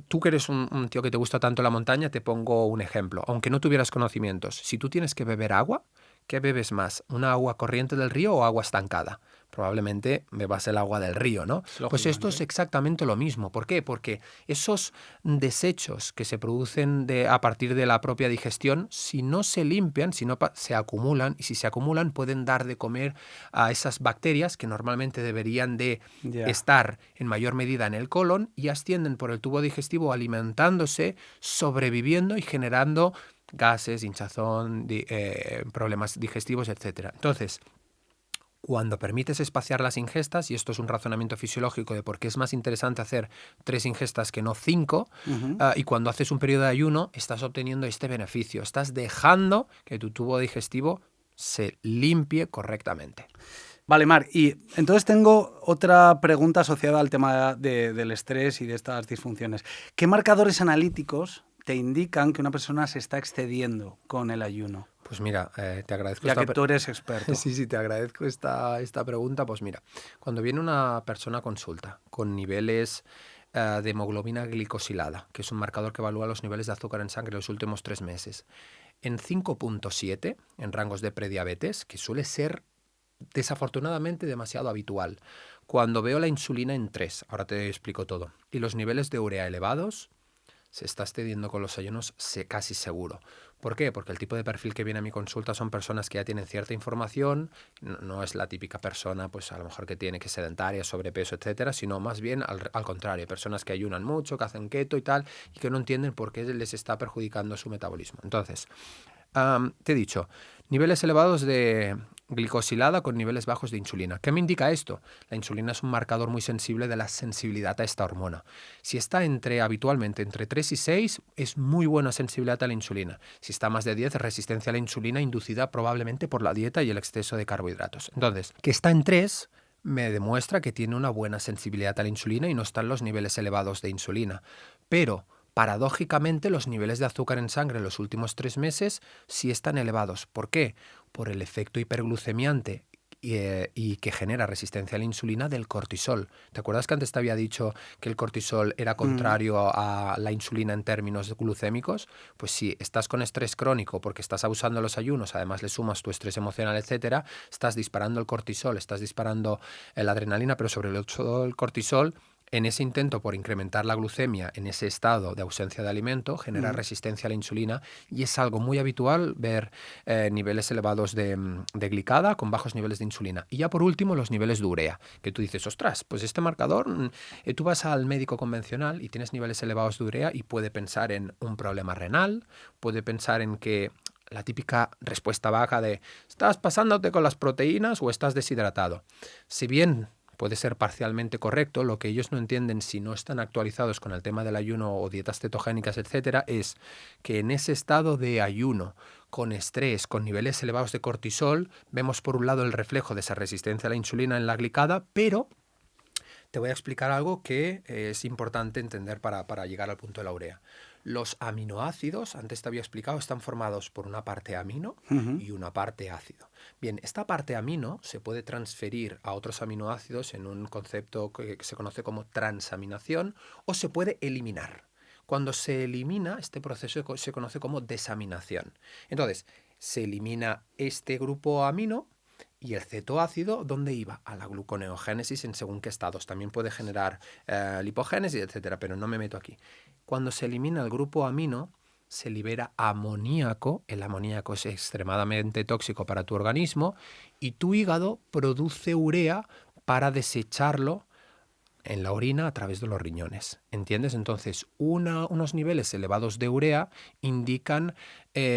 tú que eres un tío que te gusta tanto la montaña, te pongo un ejemplo. Aunque no tuvieras conocimientos, si tú tienes que beber agua, ¿qué bebes más? ¿Una agua corriente del río o agua estancada? Probablemente bebas el agua del río, ¿no? Pues esto es exactamente lo mismo. ¿Por qué? Porque esos desechos que se producen a partir de la propia digestión, si no se limpian, si no se acumulan, y si se acumulan pueden dar de comer a esas bacterias que normalmente deberían de estar en mayor medida en el colon y ascienden por el tubo digestivo alimentándose, sobreviviendo y generando gases, hinchazón, problemas digestivos, etc. Entonces, cuando permites espaciar las ingestas, y esto es un razonamiento fisiológico de por qué es más interesante hacer 3 ingestas que no 5, y cuando haces un periodo de ayuno, estás obteniendo este beneficio. Estás dejando que tu tubo digestivo se limpie correctamente. Vale, Marc, y entonces tengo otra pregunta asociada al tema del estrés y de estas disfunciones. ¿Qué marcadores analíticos te indican que una persona se está excediendo con el ayuno? Pues mira, te agradezco. Ya que tú eres experto. Sí, te agradezco esta pregunta. Pues mira, cuando viene una persona a consulta con niveles de hemoglobina glicosilada, que es un marcador que evalúa los niveles de azúcar en sangre los últimos 3 meses. En 5,7, en rangos de prediabetes, que suele ser desafortunadamente demasiado habitual. Cuando veo la insulina en 3, ahora te explico todo, y los niveles de urea elevados, se está excediendo con los ayunos casi seguro. ¿Por qué? Porque el tipo de perfil que viene a mi consulta son personas que ya tienen cierta información, no es la típica persona, pues a lo mejor que tiene que sedentaria, sobrepeso, etcétera, sino más bien al contrario, personas que ayunan mucho, que hacen keto y tal, y que no entienden por qué les está perjudicando su metabolismo. Entonces, te he dicho, niveles elevados de glicosilada con niveles bajos de insulina. ¿Qué me indica esto? La insulina es un marcador muy sensible de la sensibilidad a esta hormona. Si está habitualmente entre 3 y 6, es muy buena sensibilidad a la insulina. Si está más de 10, es resistencia a la insulina inducida probablemente por la dieta y el exceso de carbohidratos. Entonces, que está en 3 me demuestra que tiene una buena sensibilidad a la insulina y no están los niveles elevados de insulina. Pero paradójicamente, los niveles de azúcar en sangre en los últimos 3 meses sí están elevados. ¿Por qué? Por el efecto hiperglucemiante y que genera resistencia a la insulina del cortisol. ¿Te acuerdas que antes te había dicho que el cortisol era contrario a la insulina en términos glucémicos? Pues si estás con estrés crónico porque estás abusando de los ayunos, además le sumas tu estrés emocional, etcétera, estás disparando el cortisol, estás disparando la adrenalina, pero sobre todo el cortisol. En ese intento por incrementar la glucemia en ese estado de ausencia de alimento genera resistencia a la insulina y es algo muy habitual ver niveles elevados de glicada con bajos niveles de insulina. Y ya por último los niveles de urea, que tú dices, ostras, pues este marcador, tú vas al médico convencional y tienes niveles elevados de urea y puede pensar en un problema renal, puede pensar en que la típica respuesta vaga de ¿estás pasándote con las proteínas o estás deshidratado? Si bien puede ser parcialmente correcto, lo que ellos no entienden si no están actualizados con el tema del ayuno o dietas cetogénicas, etcétera, es que en ese estado de ayuno, con estrés, con niveles elevados de cortisol, vemos por un lado el reflejo de esa resistencia a la insulina en la glicada, pero te voy a explicar algo que es importante entender para llegar al punto de la urea. Los aminoácidos, antes te había explicado, están formados por una parte amino y una parte ácido. Bien, esta parte amino se puede transferir a otros aminoácidos en un concepto que se conoce como transaminación o se puede eliminar. Cuando se elimina, este proceso se conoce como desaminación. Entonces, se elimina este grupo amino y el cetoácido, ¿dónde iba? A la gluconeogénesis en según qué estados. También puede generar lipogénesis, etcétera, pero no me meto aquí. Cuando se elimina el grupo amino, se libera amoníaco. El amoníaco es extremadamente tóxico para tu organismo y tu hígado produce urea para desecharlo en la orina a través de los riñones. ¿Entiendes? Entonces, unos niveles elevados de urea indican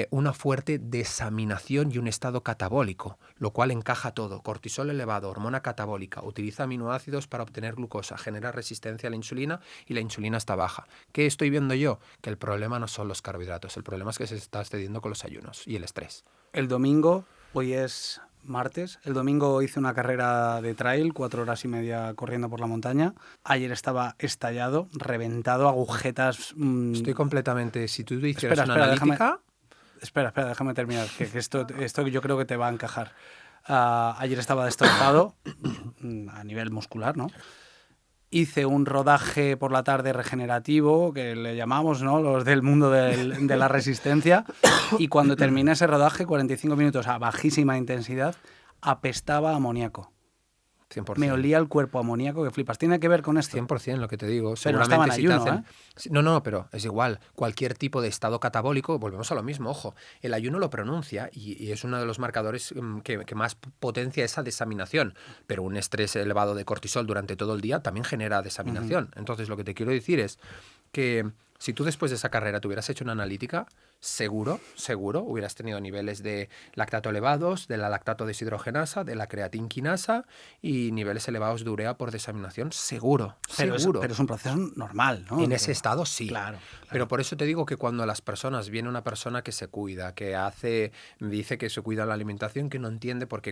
una fuerte desaminación y un estado catabólico, lo cual encaja todo. Cortisol elevado, hormona catabólica, utiliza aminoácidos para obtener glucosa, genera resistencia a la insulina y la insulina está baja. ¿Qué estoy viendo yo? Que el problema no son los carbohidratos, el problema es que se está excediendo con los ayunos y el estrés. El domingo, hoy es martes, el domingo hice una carrera de trail, 4 horas y media corriendo por la montaña. Ayer estaba estallado, reventado, agujetas. Estoy completamente... Si tú hicieras una analítica... Espera, déjame terminar, que esto yo creo que te va a encajar. Ayer estaba destrozado a nivel muscular, ¿no? Hice un rodaje por la tarde regenerativo, que le llamamos, ¿no?, los del mundo de la resistencia, y cuando terminé ese rodaje, 45 minutos a bajísima intensidad, apestaba a amoníaco. 100%. Me olía el cuerpo amoníaco que flipas. ¿Tiene que ver con esto? 100% lo que te digo. Pero no estaba en ayuno, No, pero es igual. Cualquier tipo de estado catabólico, volvemos a lo mismo, ojo. El ayuno lo pronuncia y es uno de los marcadores que más potencia esa desaminación. Pero un estrés elevado de cortisol durante todo el día también genera desaminación. Entonces, lo que te quiero decir es que si tú después de esa carrera te hubieras hecho una analítica, seguro, hubieras tenido niveles de lactato elevados, de la lactato deshidrogenasa, de la creatinquinasa y niveles elevados de urea por desaminación, seguro. Pero es un proceso normal, ¿no? En ese estado sí. Claro. Pero por eso te digo que cuando las personas, viene una persona que se cuida, que dice que se cuida la alimentación, que no entiende por qué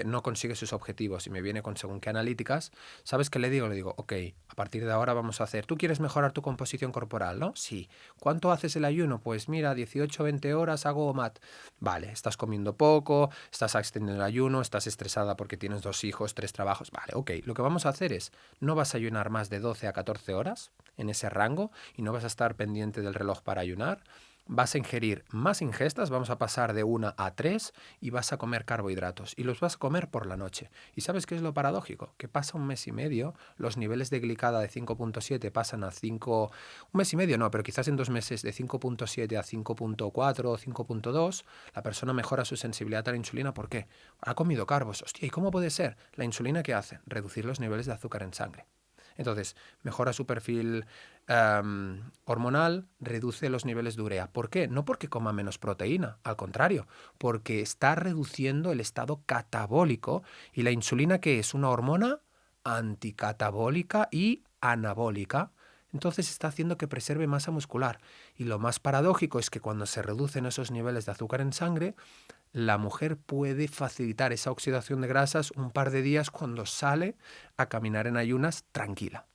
no consigue sus objetivos y me viene con según qué analíticas, ¿sabes qué le digo? Le digo, ok, a partir de ahora vamos a hacer, ¿tú quieres mejorar tu composición corporal, no? Sí. ¿Cuánto haces el ayuno? Pues mira, 18, 20 horas hago OMAD. Vale, estás comiendo poco, estás extendiendo el ayuno, estás estresada porque tienes 2 hijos, 3 trabajos. Vale, ok. Lo que vamos a hacer es, no vas a ayunar más de 12 a 14 horas en ese rango y no vas a estar pendiente del reloj para ayunar. Vas a ingerir más ingestas, vamos a pasar de 1 a 3 y vas a comer carbohidratos y los vas a comer por la noche. ¿Y sabes qué es lo paradójico? Que pasa un mes y medio, los niveles de glicada de 5.7 pasan a 5, un mes y medio no, pero quizás en 2 meses de 5.7 a 5.4 o 5.2, la persona mejora su sensibilidad a la insulina. ¿Por qué? Ha comido carbos. Hostia, ¿y cómo puede ser? ¿La insulina qué hace? Reducir los niveles de azúcar en sangre. Entonces, mejora su perfil hormonal, reduce los niveles de urea. ¿Por qué? No porque coma menos proteína, al contrario, porque está reduciendo el estado catabólico. ¿Y la insulina qué es? Una hormona anticatabólica y anabólica. Entonces está haciendo que preserve masa muscular. Y lo más paradójico es que cuando se reducen esos niveles de azúcar en sangre, la mujer puede facilitar esa oxidación de grasas un par de días cuando sale a caminar en ayunas tranquila.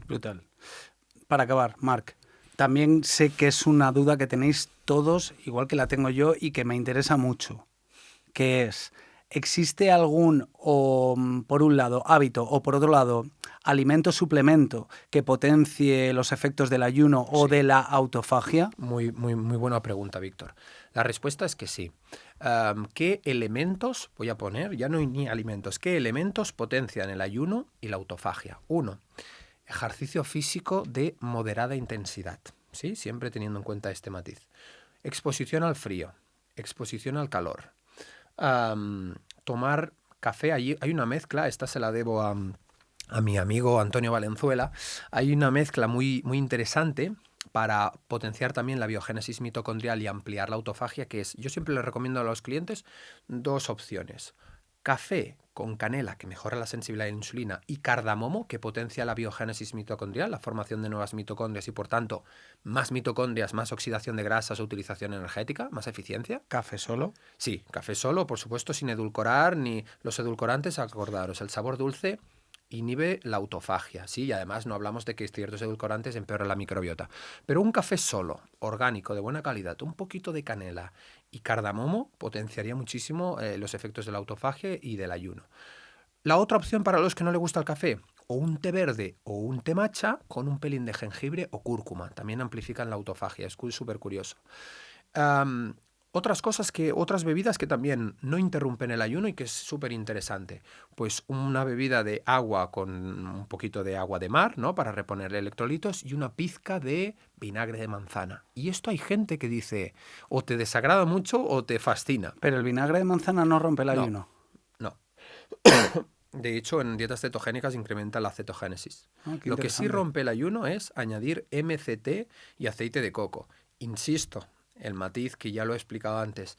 Brutal. Para acabar, Marc, también sé que es una duda que tenéis todos, igual que la tengo yo, y que me interesa mucho, que es, ¿existe algún, por un lado, hábito o por otro lado, alimento suplemento que potencie los efectos del ayuno o de la autofagia? Muy buena pregunta, Víctor. La respuesta es que sí. ¿Qué elementos, voy a poner, ya no hay ni alimentos, qué elementos potencian el ayuno y la autofagia? 1. Ejercicio físico de moderada intensidad, ¿sí? Siempre teniendo en cuenta este matiz. Exposición al frío, exposición al calor. Tomar café, hay una mezcla, esta se la debo a mi amigo Antonio Valenzuela. Hay una mezcla muy interesante para potenciar también la biogénesis mitocondrial y ampliar la autofagia, que es, yo siempre les recomiendo a los clientes 2 opciones. Café con canela, que mejora la sensibilidad a la insulina, y cardamomo, que potencia la biogénesis mitocondrial, la formación de nuevas mitocondrias y, por tanto, más mitocondrias, más oxidación de grasas, utilización energética, más eficiencia. ¿Café solo? Sí, café solo, por supuesto, sin edulcorar, ni los edulcorantes, acordaros, el sabor dulce inhibe la autofagia, ¿sí? Y además no hablamos de que ciertos edulcorantes empeoran la microbiota. Pero un café solo, orgánico, de buena calidad, un poquito de canela y cardamomo potenciaría muchísimo los efectos de la autofagia y del ayuno. La otra opción para los que no les gusta el café, o un té verde o un té matcha con un pelín de jengibre o cúrcuma. También amplifican la autofagia, es súper curioso. Otras bebidas que también no interrumpen el ayuno y que es súper interesante. Pues una bebida de agua con un poquito de agua de mar, ¿no? Para reponer electrolitos, y una pizca de vinagre de manzana. Y esto hay gente que dice, o te desagrada mucho o te fascina. Pero el vinagre de manzana no rompe el ayuno. No. De hecho, en dietas cetogénicas incrementa la cetogénesis. Lo que sí rompe el ayuno es añadir MCT y aceite de coco. Insisto, el matiz que ya lo he explicado antes.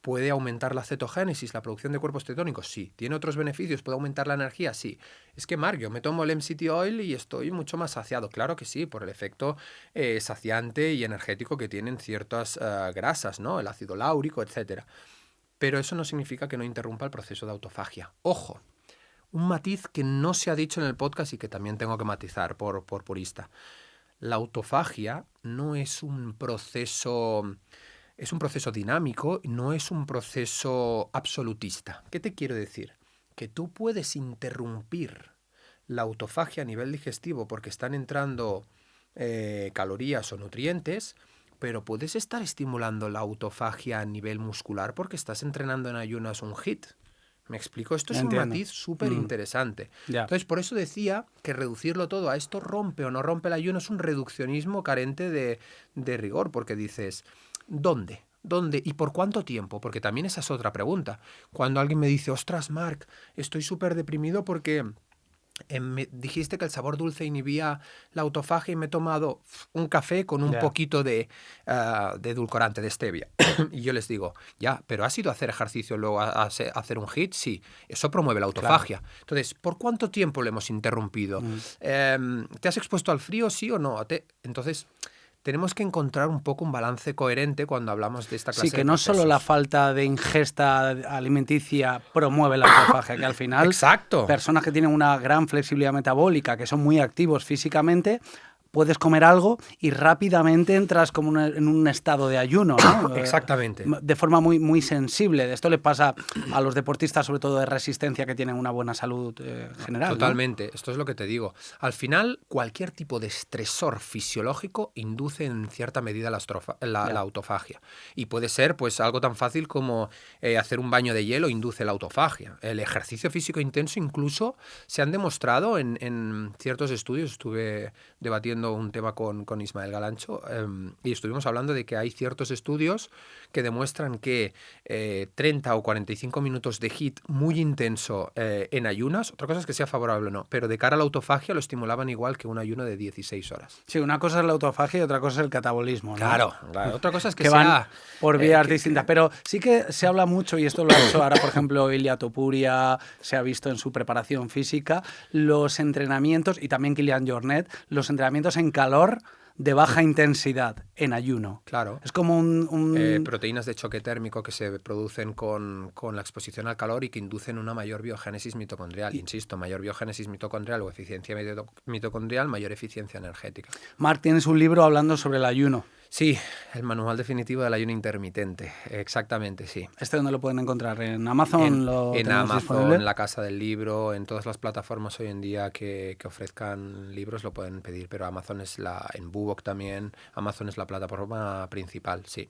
¿Puede aumentar la cetogénesis, la producción de cuerpos cetónicos? Sí. ¿Tiene otros beneficios? ¿Puede aumentar la energía? Sí. Es que, Marc, yo me tomo el MCT Oil y estoy mucho más saciado. Claro que sí, por el efecto saciante y energético que tienen ciertas grasas, ¿no? El ácido láurico, etc. Pero eso no significa que no interrumpa el proceso de autofagia. ¡Ojo! Un matiz que no se ha dicho en el podcast y que también tengo que matizar por purista. La autofagia no es un proceso... Es un proceso dinámico, no es un proceso absolutista. ¿Qué te quiero decir? Que tú puedes interrumpir la autofagia a nivel digestivo porque están entrando calorías o nutrientes, pero puedes estar estimulando la autofagia a nivel muscular porque estás entrenando en ayunas un HIIT. ¿Me explico? Esto es un matiz súper interesante. Entonces, por eso decía que reducirlo todo a esto rompe o no rompe el ayuno es un reduccionismo carente de rigor, porque dices, ¿dónde? ¿Dónde? ¿Y por cuánto tiempo? Porque también esa es otra pregunta. Cuando alguien me dice, ostras, Marc, estoy súper deprimido porque me dijiste que el sabor dulce inhibía la autofagia y me he tomado un café con un poquito de edulcorante, de stevia. Y yo les digo, pero ¿has ido a hacer ejercicio luego a hacer un HIIT? Sí, eso promueve la autofagia. Claro. Entonces, ¿por cuánto tiempo le hemos interrumpido? ¿Te has expuesto al frío, sí o no? Entonces, tenemos que encontrar un poco un balance coherente cuando hablamos de esta clase de procesos. Sí, que no solo la falta de ingesta alimenticia promueve la autofagia, que al final Exacto. Personas que tienen una gran flexibilidad metabólica, que son muy activos físicamente, puedes comer algo y rápidamente entras como en un estado de ayuno, ¿no? Exactamente. De forma muy, muy sensible. Esto le pasa a los deportistas, sobre todo de resistencia, que tienen una buena salud general. Totalmente. ¿no? Esto es lo que te digo. Al final, cualquier tipo de estresor fisiológico induce en cierta medida la autofagia. Y puede ser pues algo tan fácil como hacer un baño de hielo induce la autofagia. El ejercicio físico intenso incluso se han demostrado en ciertos estudios. Estuve debatiendo un tema con Ismael Galancho y estuvimos hablando de que hay ciertos estudios que demuestran que 30 o 45 minutos de HIIT muy intenso en ayunas, otra cosa es que sea favorable o no, pero de cara a la autofagia lo estimulaban igual que un ayuno de 16 horas. Sí, una cosa es la autofagia y otra cosa es el catabolismo, ¿no? Claro. Otra cosa es que van por vías distintas, pero sí que se habla mucho, y esto lo ha hecho ahora, por ejemplo, Ilia Topuria, se ha visto en su preparación física, los entrenamientos, y también Kilian Jornet, los entrenamientos en calor de baja intensidad, en ayuno. Claro. Es como proteínas de choque térmico que se producen con la exposición al calor y que inducen una mayor biogénesis mitocondrial. Insisto, mayor biogénesis mitocondrial o eficiencia mitocondrial, mayor eficiencia energética. Marc, tienes un libro hablando sobre el ayuno. Sí, el manual definitivo del ayuno intermitente, exactamente, sí. ¿Este dónde lo pueden encontrar? ¿En Amazon? En Amazon, en la Casa del Libro, en todas las plataformas hoy en día que ofrezcan libros lo pueden pedir, pero Amazon es en Bubok también, Amazon es la plataforma principal, sí.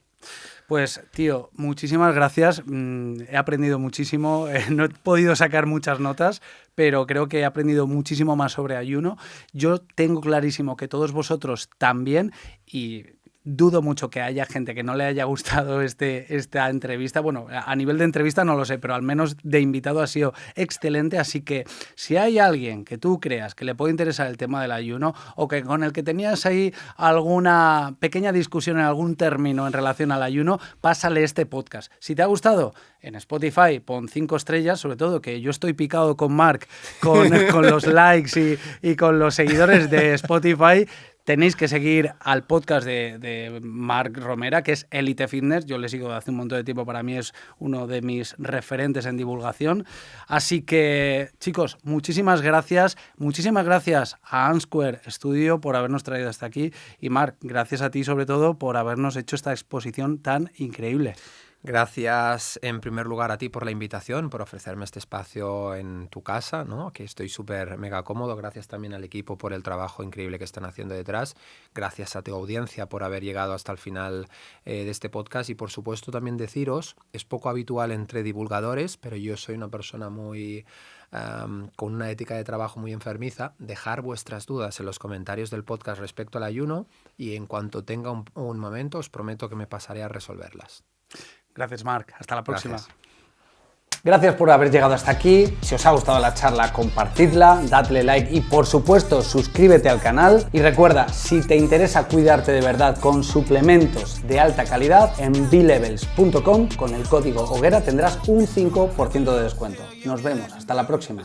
Pues, tío, muchísimas gracias. He aprendido muchísimo. No he podido sacar muchas notas, pero creo que he aprendido muchísimo más sobre ayuno. Yo tengo clarísimo que todos vosotros también, y dudo mucho que haya gente que no le haya gustado esta entrevista. Bueno, a nivel de entrevista no lo sé, pero al menos de invitado ha sido excelente. Así que si hay alguien que tú creas que le puede interesar el tema del ayuno o que con el que tenías ahí alguna pequeña discusión en algún término en relación al ayuno, pásale este podcast. Si te ha gustado, en Spotify pon 5 estrellas, sobre todo que yo estoy picado con Marc, con los likes y con los seguidores de Spotify. Tenéis que seguir al podcast de Marc Romera, que es Elite Fitness. Yo le sigo de hace un montón de tiempo, para mí es uno de mis referentes en divulgación. Así que, chicos, muchísimas gracias. Muchísimas gracias a Ansquare Studio por habernos traído hasta aquí. Y Marc, gracias a ti sobre todo por habernos hecho esta exposición tan increíble. Gracias en primer lugar a ti por la invitación, por ofrecerme este espacio en tu casa, ¿no? Que estoy súper mega cómodo. Gracias también al equipo por el trabajo increíble que están haciendo detrás. Gracias a tu audiencia por haber llegado hasta el final de este podcast. Y por supuesto también deciros, es poco habitual entre divulgadores, pero yo soy una persona muy con una ética de trabajo muy enfermiza. Dejar vuestras dudas en los comentarios del podcast respecto al ayuno y en cuanto tenga un momento os prometo que me pasaré a resolverlas. Gracias, Marc. Hasta la próxima. Gracias por haber llegado hasta aquí. Si os ha gustado la charla, compartidla, dadle like y, por supuesto, suscríbete al canal. Y recuerda, si te interesa cuidarte de verdad con suplementos de alta calidad, en blevels.com con el código Hoguera tendrás un 5% de descuento. Nos vemos. Hasta la próxima.